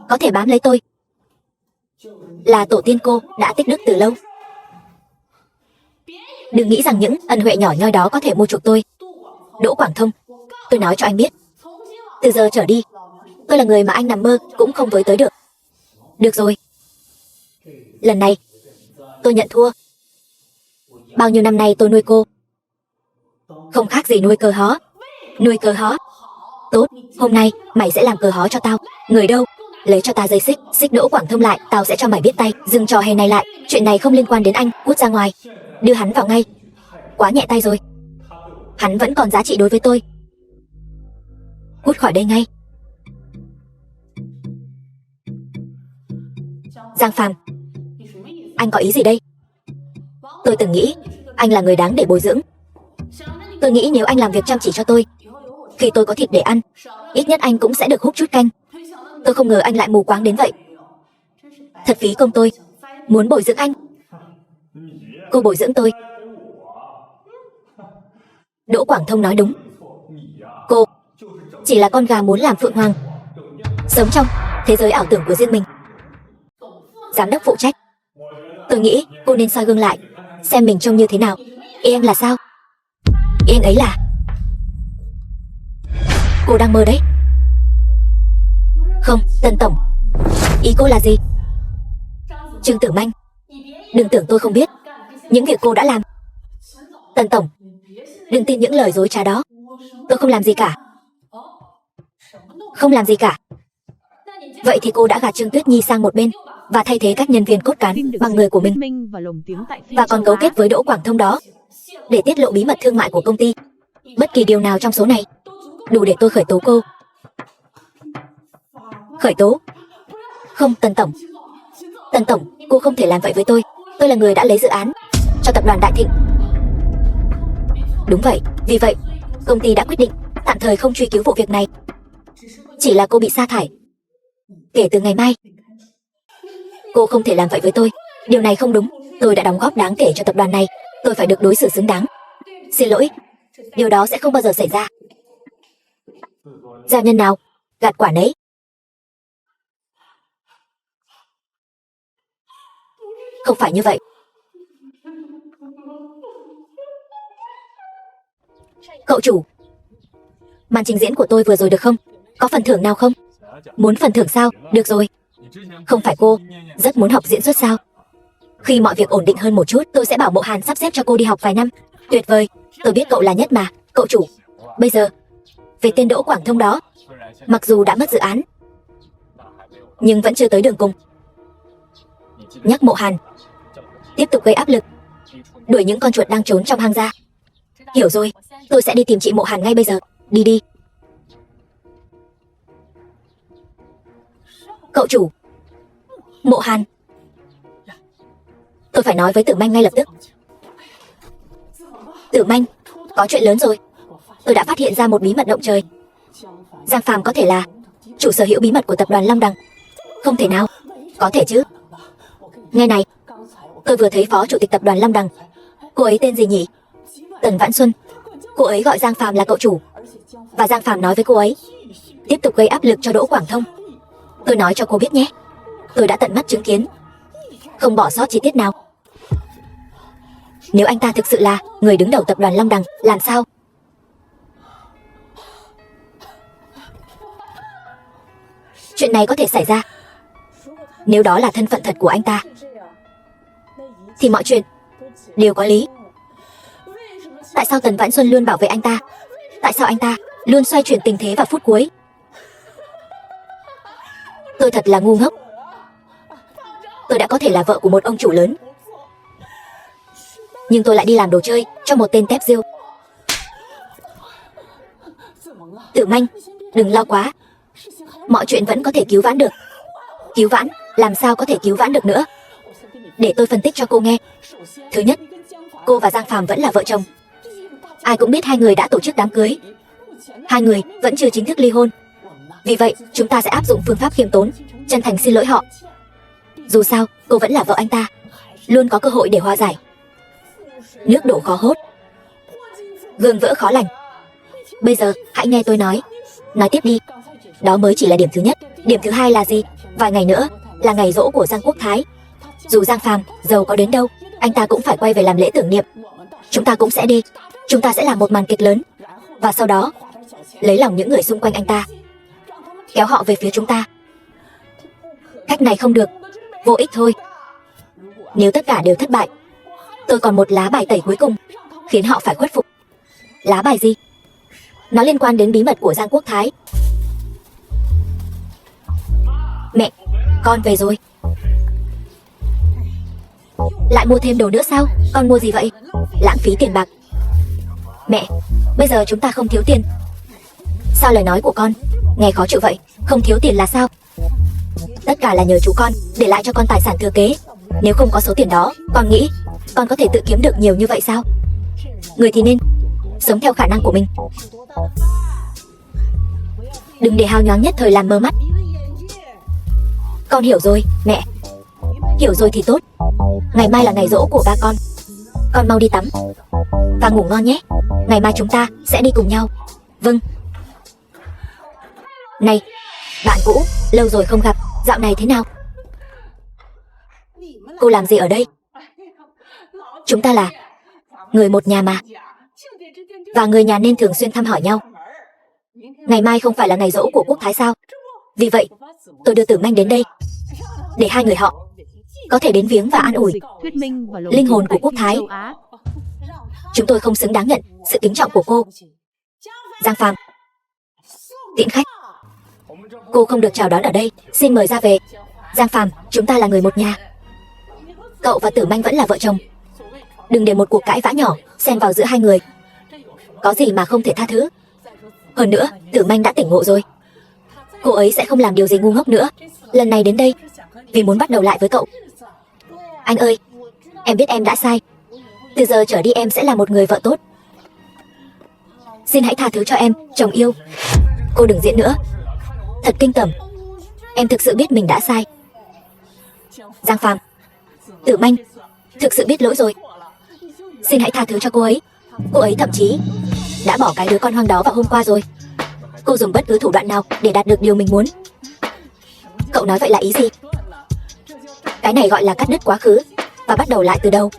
Có thể bám lấy tôi là tổ tiên cô đã tích đức từ lâu. Đừng nghĩ rằng những ân huệ nhỏ nhoi đó có thể mua chuộc tôi. Đỗ Quảng Thông, tôi nói cho anh biết, từ giờ trở đi, tôi là người mà anh nằm mơ cũng không với tới được. Được rồi, lần này tôi nhận thua. Bao nhiêu năm nay tôi nuôi cô không khác gì nuôi cờ hó. Nuôi cờ hó. Tốt, hôm nay mày sẽ làm cờ hó cho tao. Người đâu? Lấy cho ta dây xích, xích Đỗ Quảng Thông lại, tao sẽ cho mày biết tay. Dừng trò hề này lại, chuyện này không liên quan đến anh, cút ra ngoài. Đưa hắn vào ngay. Quá nhẹ tay rồi. Hắn vẫn còn giá trị đối với tôi. Cút khỏi đây ngay. Giang Phàm, anh có ý gì đây? Tôi từng nghĩ anh là người đáng để bồi dưỡng. Tôi nghĩ nếu anh làm việc chăm chỉ cho tôi, khi tôi có thịt để ăn, ít nhất anh cũng sẽ được húp chút canh. Tôi không ngờ anh lại mù quáng đến vậy. Thật phí công tôi. Muốn bồi dưỡng anh. Cô bồi dưỡng tôi. Đỗ Quảng Thông nói đúng. Cô chỉ là con gà muốn làm phượng hoàng, sống trong thế giới ảo tưởng của riêng mình. Giám đốc phụ trách, tôi nghĩ cô nên soi gương lại, xem mình trông như thế nào. Em là sao? Em ấy là... Cô đang mơ đấy. Không, Tần Tổng. Ý cô là gì? Trương Tử Manh, đừng tưởng tôi không biết những việc cô đã làm. Tần Tổng, đừng tin những lời dối trá đó. Tôi không làm gì cả. Không làm gì cả. Vậy thì cô đã gạt Trương Tuyết Nhi sang một bên và thay thế các nhân viên cốt cán bằng người của mình, và còn cấu kết với Đỗ Quảng Thông đó để tiết lộ bí mật thương mại của công ty. Bất kỳ điều nào trong số này đủ để tôi khởi tố cô. Khởi tố? Không, Tần Tổng. Tần Tổng, cô không thể làm vậy với tôi. Tôi là người đã lấy dự án cho tập đoàn Đại Thịnh. Đúng vậy, vì vậy công ty đã quyết định tạm thời không truy cứu vụ việc này. Chỉ là cô bị sa thải kể từ ngày mai. Cô không thể làm vậy với tôi. Điều này không đúng. Tôi đã đóng góp đáng kể cho tập đoàn này. Tôi phải được đối xử xứng đáng. Xin lỗi, điều đó sẽ không bao giờ xảy ra. Gieo nhân nào gặt quả nấy. Không phải như vậy. Cậu chủ, màn trình diễn của tôi vừa rồi được không? Có phần thưởng nào không? Muốn phần thưởng sao? Được rồi. Không phải cô rất muốn học diễn xuất sao? Khi mọi việc ổn định hơn một chút, tôi sẽ bảo Mộ Hàn sắp xếp cho cô đi học vài năm. Tuyệt vời, tôi biết cậu là nhất mà, cậu chủ. Bây giờ, về tên Đỗ Quảng Thông đó, mặc dù đã mất dự án, nhưng vẫn chưa tới đường cùng. Nhắc Mộ Hàn tiếp tục gây áp lực, đuổi những con chuột đang trốn trong hang ra. Hiểu rồi, tôi sẽ đi tìm chị Mộ Hàn ngay bây giờ. Đi đi. Cậu chủ. Mộ Hàn. Tôi phải nói với Tử Manh ngay lập tức. Tử Manh, có chuyện lớn rồi. Tôi đã phát hiện ra một bí mật động trời. Giang Phàm có thể là chủ sở hữu bí mật của tập đoàn Long Đằng. Không thể nào. Có thể chứ. Nghe này, tôi vừa thấy phó chủ tịch tập đoàn Long Đằng. Cô ấy tên gì nhỉ? Tần Vãn Xuân. Cô ấy gọi Giang Phàm là cậu chủ, và Giang Phàm nói với cô ấy tiếp tục gây áp lực cho Đỗ Quảng Thông. Tôi nói cho cô biết nhé, tôi đã tận mắt chứng kiến, không bỏ sót chi tiết nào. Nếu anh ta thực sự là người đứng đầu tập đoàn Long Đằng, làm sao? Chuyện này có thể xảy ra. Nếu đó là thân phận thật của anh ta, thì mọi chuyện đều có lý. Tại sao Tần Vãn Xuân luôn bảo vệ anh ta? Tại sao anh ta luôn xoay chuyển tình thế vào phút cuối? Tôi thật là ngu ngốc. Tôi đã có thể là vợ của một ông chủ lớn, nhưng tôi lại đi làm đồ chơi cho một tên tép diêu. Tử Manh, đừng lo quá. Mọi chuyện vẫn có thể cứu vãn được. Cứu vãn? Làm sao có thể cứu vãn được nữa? Để tôi phân tích cho cô nghe. Thứ nhất, cô và Giang Phàm vẫn là vợ chồng. Ai cũng biết hai người đã tổ chức đám cưới. Hai người vẫn chưa chính thức ly hôn. Vì vậy, chúng ta sẽ áp dụng phương pháp khiêm tốn, chân thành xin lỗi họ. Dù sao, cô vẫn là vợ anh ta, luôn có cơ hội để hòa giải. Nước đổ khó hốt, gương vỡ khó lành. Bây giờ, hãy nghe tôi nói tiếp đi. Đó mới chỉ là điểm thứ nhất. Điểm thứ hai là gì? Vài ngày nữa là ngày giỗ của Giang Quốc Thái. Dù Giang Phàm giàu có đến đâu, anh ta cũng phải quay về làm lễ tưởng niệm. Chúng ta cũng sẽ đi. Chúng ta sẽ làm một màn kịch lớn, và sau đó lấy lòng những người xung quanh anh ta, kéo họ về phía chúng ta. Cách này không được, vô ích thôi. Nếu tất cả đều thất bại, tôi còn một lá bài tẩy cuối cùng, khiến họ phải khuất phục. Lá bài gì? Nó liên quan đến bí mật của Giang Quốc Thái. Mẹ, con về rồi. Lại mua thêm đồ nữa sao? Con mua gì vậy? Lãng phí tiền bạc. Mẹ, bây giờ chúng ta không thiếu tiền. Sao lời nói của con nghe khó chịu vậy? Không thiếu tiền là sao? Tất cả là nhờ chú con để lại cho con tài sản thừa kế. Nếu không có số tiền đó, con nghĩ con có thể tự kiếm được nhiều như vậy sao? Người thì nên sống theo khả năng của mình. Đừng để hào nhoáng nhất thời làm mơ mắt. Con hiểu rồi, mẹ. Hiểu rồi thì tốt. Ngày mai là ngày giỗ của ba con mau đi tắm và ngủ ngon nhé. Ngày mai chúng ta sẽ đi cùng nhau. Vâng. Này, bạn cũ, lâu rồi không gặp, dạo này thế nào? Cô làm gì ở đây? Chúng ta là người một nhà mà, và người nhà nên thường xuyên thăm hỏi nhau. Ngày mai không phải là ngày giỗ của Quốc Thái sao? Vì vậy, tôi đưa Tử Manh đến đây, để hai người họ có thể đến viếng và an ủi linh hồn của Quốc Thái. Chúng tôi không xứng đáng nhận sự kính trọng của cô. Giang Phàm, tiễn khách. Cô không được chào đón ở đây, xin mời ra về. Giang Phàm, chúng ta là người một nhà. Cậu và Tử Manh vẫn là vợ chồng. Đừng để một cuộc cãi vã nhỏ xen vào giữa hai người. Có gì mà không thể tha thứ. Hơn nữa, Tử Manh đã tỉnh ngộ rồi. Cô ấy sẽ không làm điều gì ngu ngốc nữa. Lần này đến đây vì muốn bắt đầu lại với cậu. Anh ơi, em biết em đã sai. Từ giờ trở đi em sẽ là một người vợ tốt. Xin hãy tha thứ cho em, chồng yêu. Cô đừng diễn nữa. Thật kinh tởm. Em thực sự biết mình đã sai. Giang Phàm, Tử Manh thực sự biết lỗi rồi. Xin hãy tha thứ cho cô ấy. Cô ấy thậm chí đã bỏ cái đứa con hoang đó vào hôm qua rồi. Cô dùng bất cứ thủ đoạn nào để đạt được điều mình muốn. Cậu nói vậy là ý gì? Cái này gọi là cắt đứt quá khứ và bắt đầu lại từ đầu.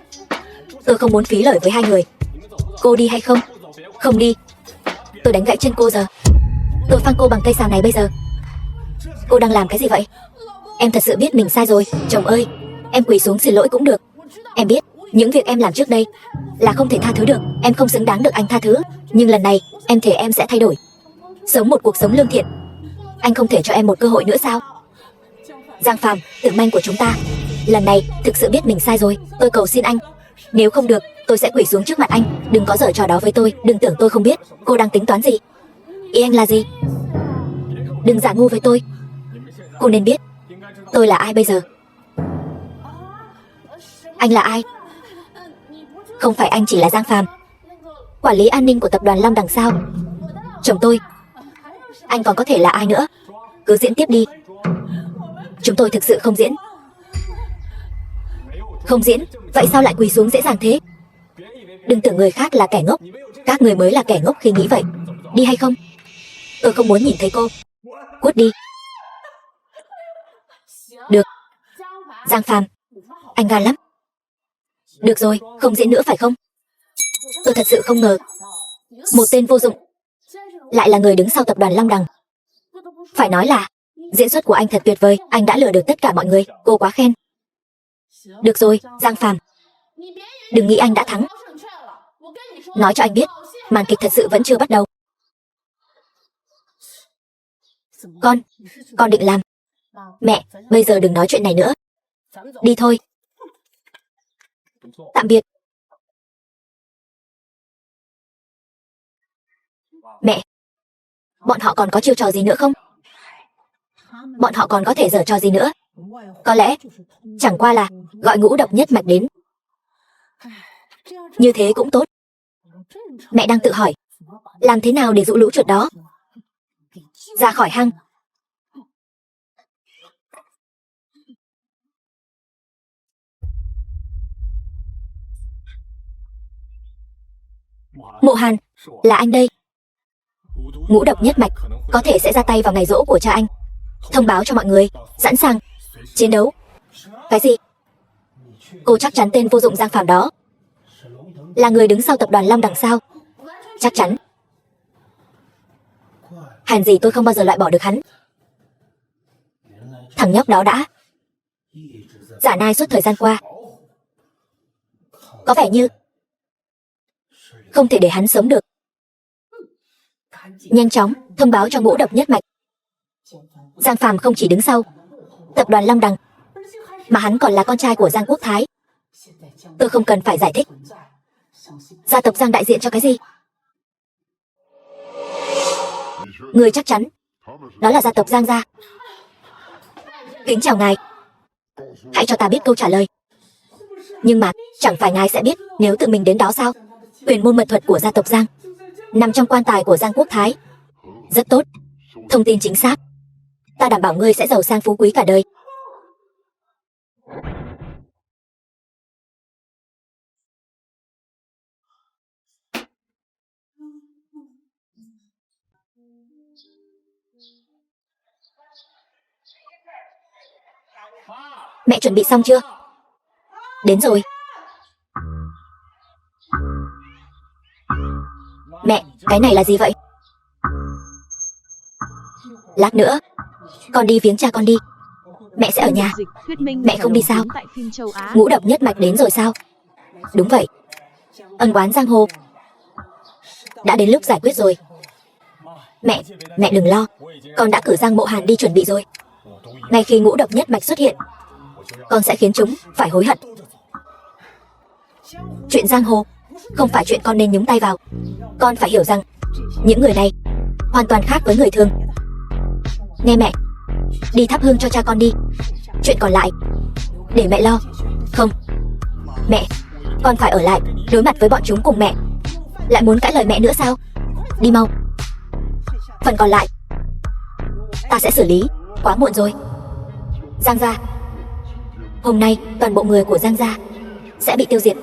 Tôi không muốn phí lời với hai người. Cô đi hay không? Không đi. Tôi đánh gãy chân cô giờ. Tôi phang cô bằng cây sào này bây giờ. Cô đang làm cái gì vậy? Em thật sự biết mình sai rồi. Chồng ơi, em quỳ xuống xin lỗi cũng được. Em biết những việc em làm trước đây là không thể tha thứ được. Em không xứng đáng được anh tha thứ. Nhưng lần này em thề em sẽ thay đổi, sống một cuộc sống lương thiện. Anh không thể cho em một cơ hội nữa sao? Giang Phàm, Tử Manh của chúng ta lần này thực sự biết mình sai rồi. Tôi cầu xin anh. Nếu không được, tôi sẽ quỳ xuống trước mặt anh. Đừng có giở trò đó với tôi. Đừng tưởng tôi không biết cô đang tính toán gì. Ý anh là gì? Đừng giả ngu với tôi. Cô nên biết tôi là ai bây giờ. Anh là ai? Không phải anh chỉ là Giang Phàm, quản lý an ninh của tập đoàn Long Đằng sao? Chồng tôi. Anh còn có thể là ai nữa? Cứ diễn tiếp đi. Chúng tôi thực sự không diễn. Không diễn? Vậy sao lại quỳ xuống dễ dàng thế? Đừng tưởng người khác là kẻ ngốc. Các người mới là kẻ ngốc khi nghĩ vậy. Đi hay không? Tôi không muốn nhìn thấy cô. Cút đi. Được. Giang Phàm, anh gan lắm. Được rồi, không diễn nữa phải không? Tôi thật sự không ngờ một tên vô dụng lại là người đứng sau tập đoàn Long Đằng. Phải nói là diễn xuất của anh thật tuyệt vời. Anh đã lừa được tất cả mọi người. Cô quá khen. Được rồi, Giang Phàm, đừng nghĩ anh đã thắng. nói cho anh biết, màn kịch thật sự vẫn chưa bắt đầu. Con định làm. Mẹ, bây giờ đừng nói chuyện này nữa. Đi thôi. Tạm biệt. Mẹ, bọn họ còn có chiêu trò gì nữa không? Bọn họ còn có thể giở trò gì nữa? Có lẽ, chẳng qua là gọi ngũ độc nhất mạch đến. Như thế cũng tốt. Mẹ đang tự hỏi, làm thế nào để dụ lũ chuột đó ra khỏi hang. Mộ Hàn, là anh đây. Ngũ độc nhất mạch có thể sẽ ra tay vào ngày giỗ của cha anh. Thông báo cho mọi người, sẵn sàng chiến đấu. Cái gì? Cô chắc chắn tên vô dụng Giang Phàm đó là người đứng sau tập đoàn Long đằng sau? Chắc chắn. Hèn gì tôi không bao giờ loại bỏ được hắn. Thằng nhóc đó đã giả nai suốt thời gian qua. Có vẻ như không thể để hắn sống được. Nhanh chóng thông báo cho ngũ độc nhất mạch. Giang Phàm không chỉ đứng sau tập đoàn Long Đằng, mà hắn còn là con trai của Giang Quốc Thái. Tôi không cần phải giải thích. Gia tộc Giang đại diện cho cái gì? Người chắc chắn đó là gia tộc Giang gia. Kính chào ngài. Hãy cho ta biết câu trả lời. Nhưng mà chẳng phải ngài sẽ biết nếu tự mình đến đó sao? Huyền môn mật thuật của gia tộc Giang nằm trong quan tài của Giang Quốc Thái. Rất tốt. Thông tin chính xác. Ta đảm bảo ngươi sẽ giàu sang phú quý cả đời. Mẹ chuẩn bị xong chưa? Đến rồi. Mẹ, cái này là gì vậy? Lát nữa con đi viếng cha con đi. Mẹ sẽ ở nhà. Mẹ không đi sao? Ngũ độc nhất mạch đến rồi sao? Đúng vậy. Ân oán giang hồ đã đến lúc giải quyết rồi. Mẹ đừng lo. Con đã cử Giang Mộ Hàn đi chuẩn bị rồi. Ngay khi ngũ độc nhất mạch xuất hiện, con sẽ khiến chúng phải hối hận. Chuyện giang hồ không phải chuyện con nên nhúng tay vào. Con phải hiểu rằng những người này hoàn toàn khác với người thường. Nghe mẹ, đi thắp hương cho cha con đi. Chuyện còn lại để mẹ lo. Không, mẹ, con phải ở lại đối mặt với bọn chúng cùng mẹ. Lại muốn cãi lời mẹ nữa sao? Đi mau. Phần còn lại ta sẽ xử lý. Quá muộn rồi. Giang gia, hôm nay toàn bộ người của Giang gia sẽ bị tiêu diệt.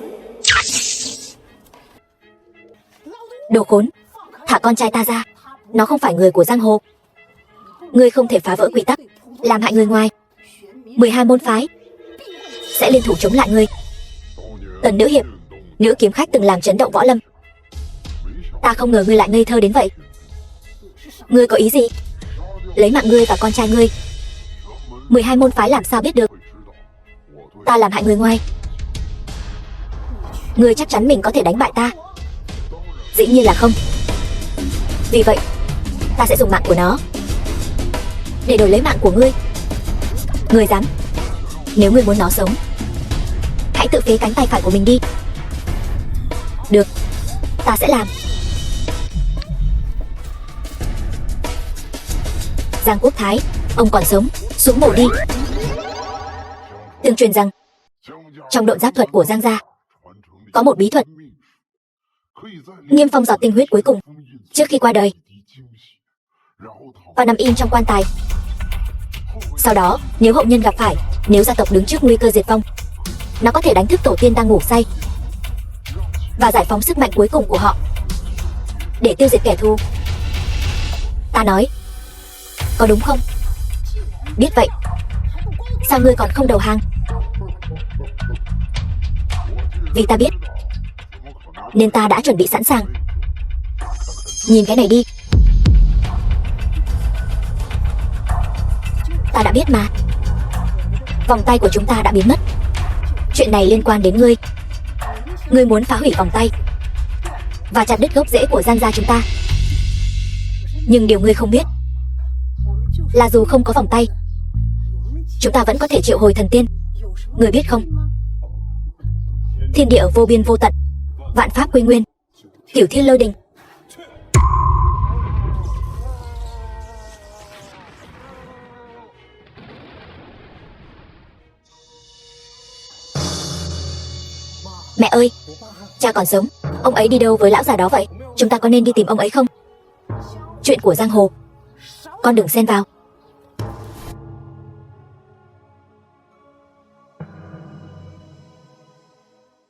Đồ khốn, thả con trai ta ra. Nó không phải người của giang hồ. Ngươi không thể phá vỡ quy tắc, làm hại người ngoài. 12 môn phái sẽ liên thủ chống lại ngươi. Tần nữ hiệp, nữ kiếm khách từng làm chấn động võ lâm. Ta không ngờ ngươi lại ngây thơ đến vậy. Ngươi có ý gì? Lấy mạng ngươi và con trai ngươi. 12 môn phái làm sao biết được ta làm hại người ngoài? Ngươi chắc chắn mình có thể đánh bại ta? Dĩ nhiên là không. Vì vậy ta sẽ dùng mạng của nó để đổi lấy mạng của ngươi. Ngươi dám? Nếu ngươi muốn nó sống, hãy tự phế cánh tay phải của mình đi. Được, ta sẽ làm. Giang Quốc Thái, ông còn sống, xuống mổ đi. Tương truyền rằng trong độn giáp thuật của Giang gia có một bí thuật Nghiêm Phong giọt tinh huyết cuối cùng trước khi qua đời và nằm im trong quan tài. Sau đó, nếu hậu nhân gặp phải, nếu gia tộc đứng trước nguy cơ diệt vong, nó có thể đánh thức tổ tiên đang ngủ say và giải phóng sức mạnh cuối cùng của họ để tiêu diệt kẻ thù. Ta nói, có đúng không? Biết vậy, sao ngươi còn không đầu hàng? Vì ta biết nên ta đã chuẩn bị sẵn sàng. Nhìn cái này đi. Ta đã biết mà. Vòng tay của chúng ta đã biến mất. Chuyện này liên quan đến ngươi. Ngươi muốn phá hủy vòng tay và chặt đứt gốc rễ của Giang gia chúng ta. Nhưng điều ngươi không biết là dù không có vòng tay, chúng ta vẫn có thể triệu hồi thần tiên. Ngươi biết không? Thiên địa vô biên vô tận, vạn pháp quy nguyên, cửu thiên lôi đình. Mẹ ơi, cha còn sống. Ông ấy đi đâu với lão già đó vậy? Chúng ta có nên đi tìm ông ấy không? Chuyện của giang hồ, con đừng xen vào.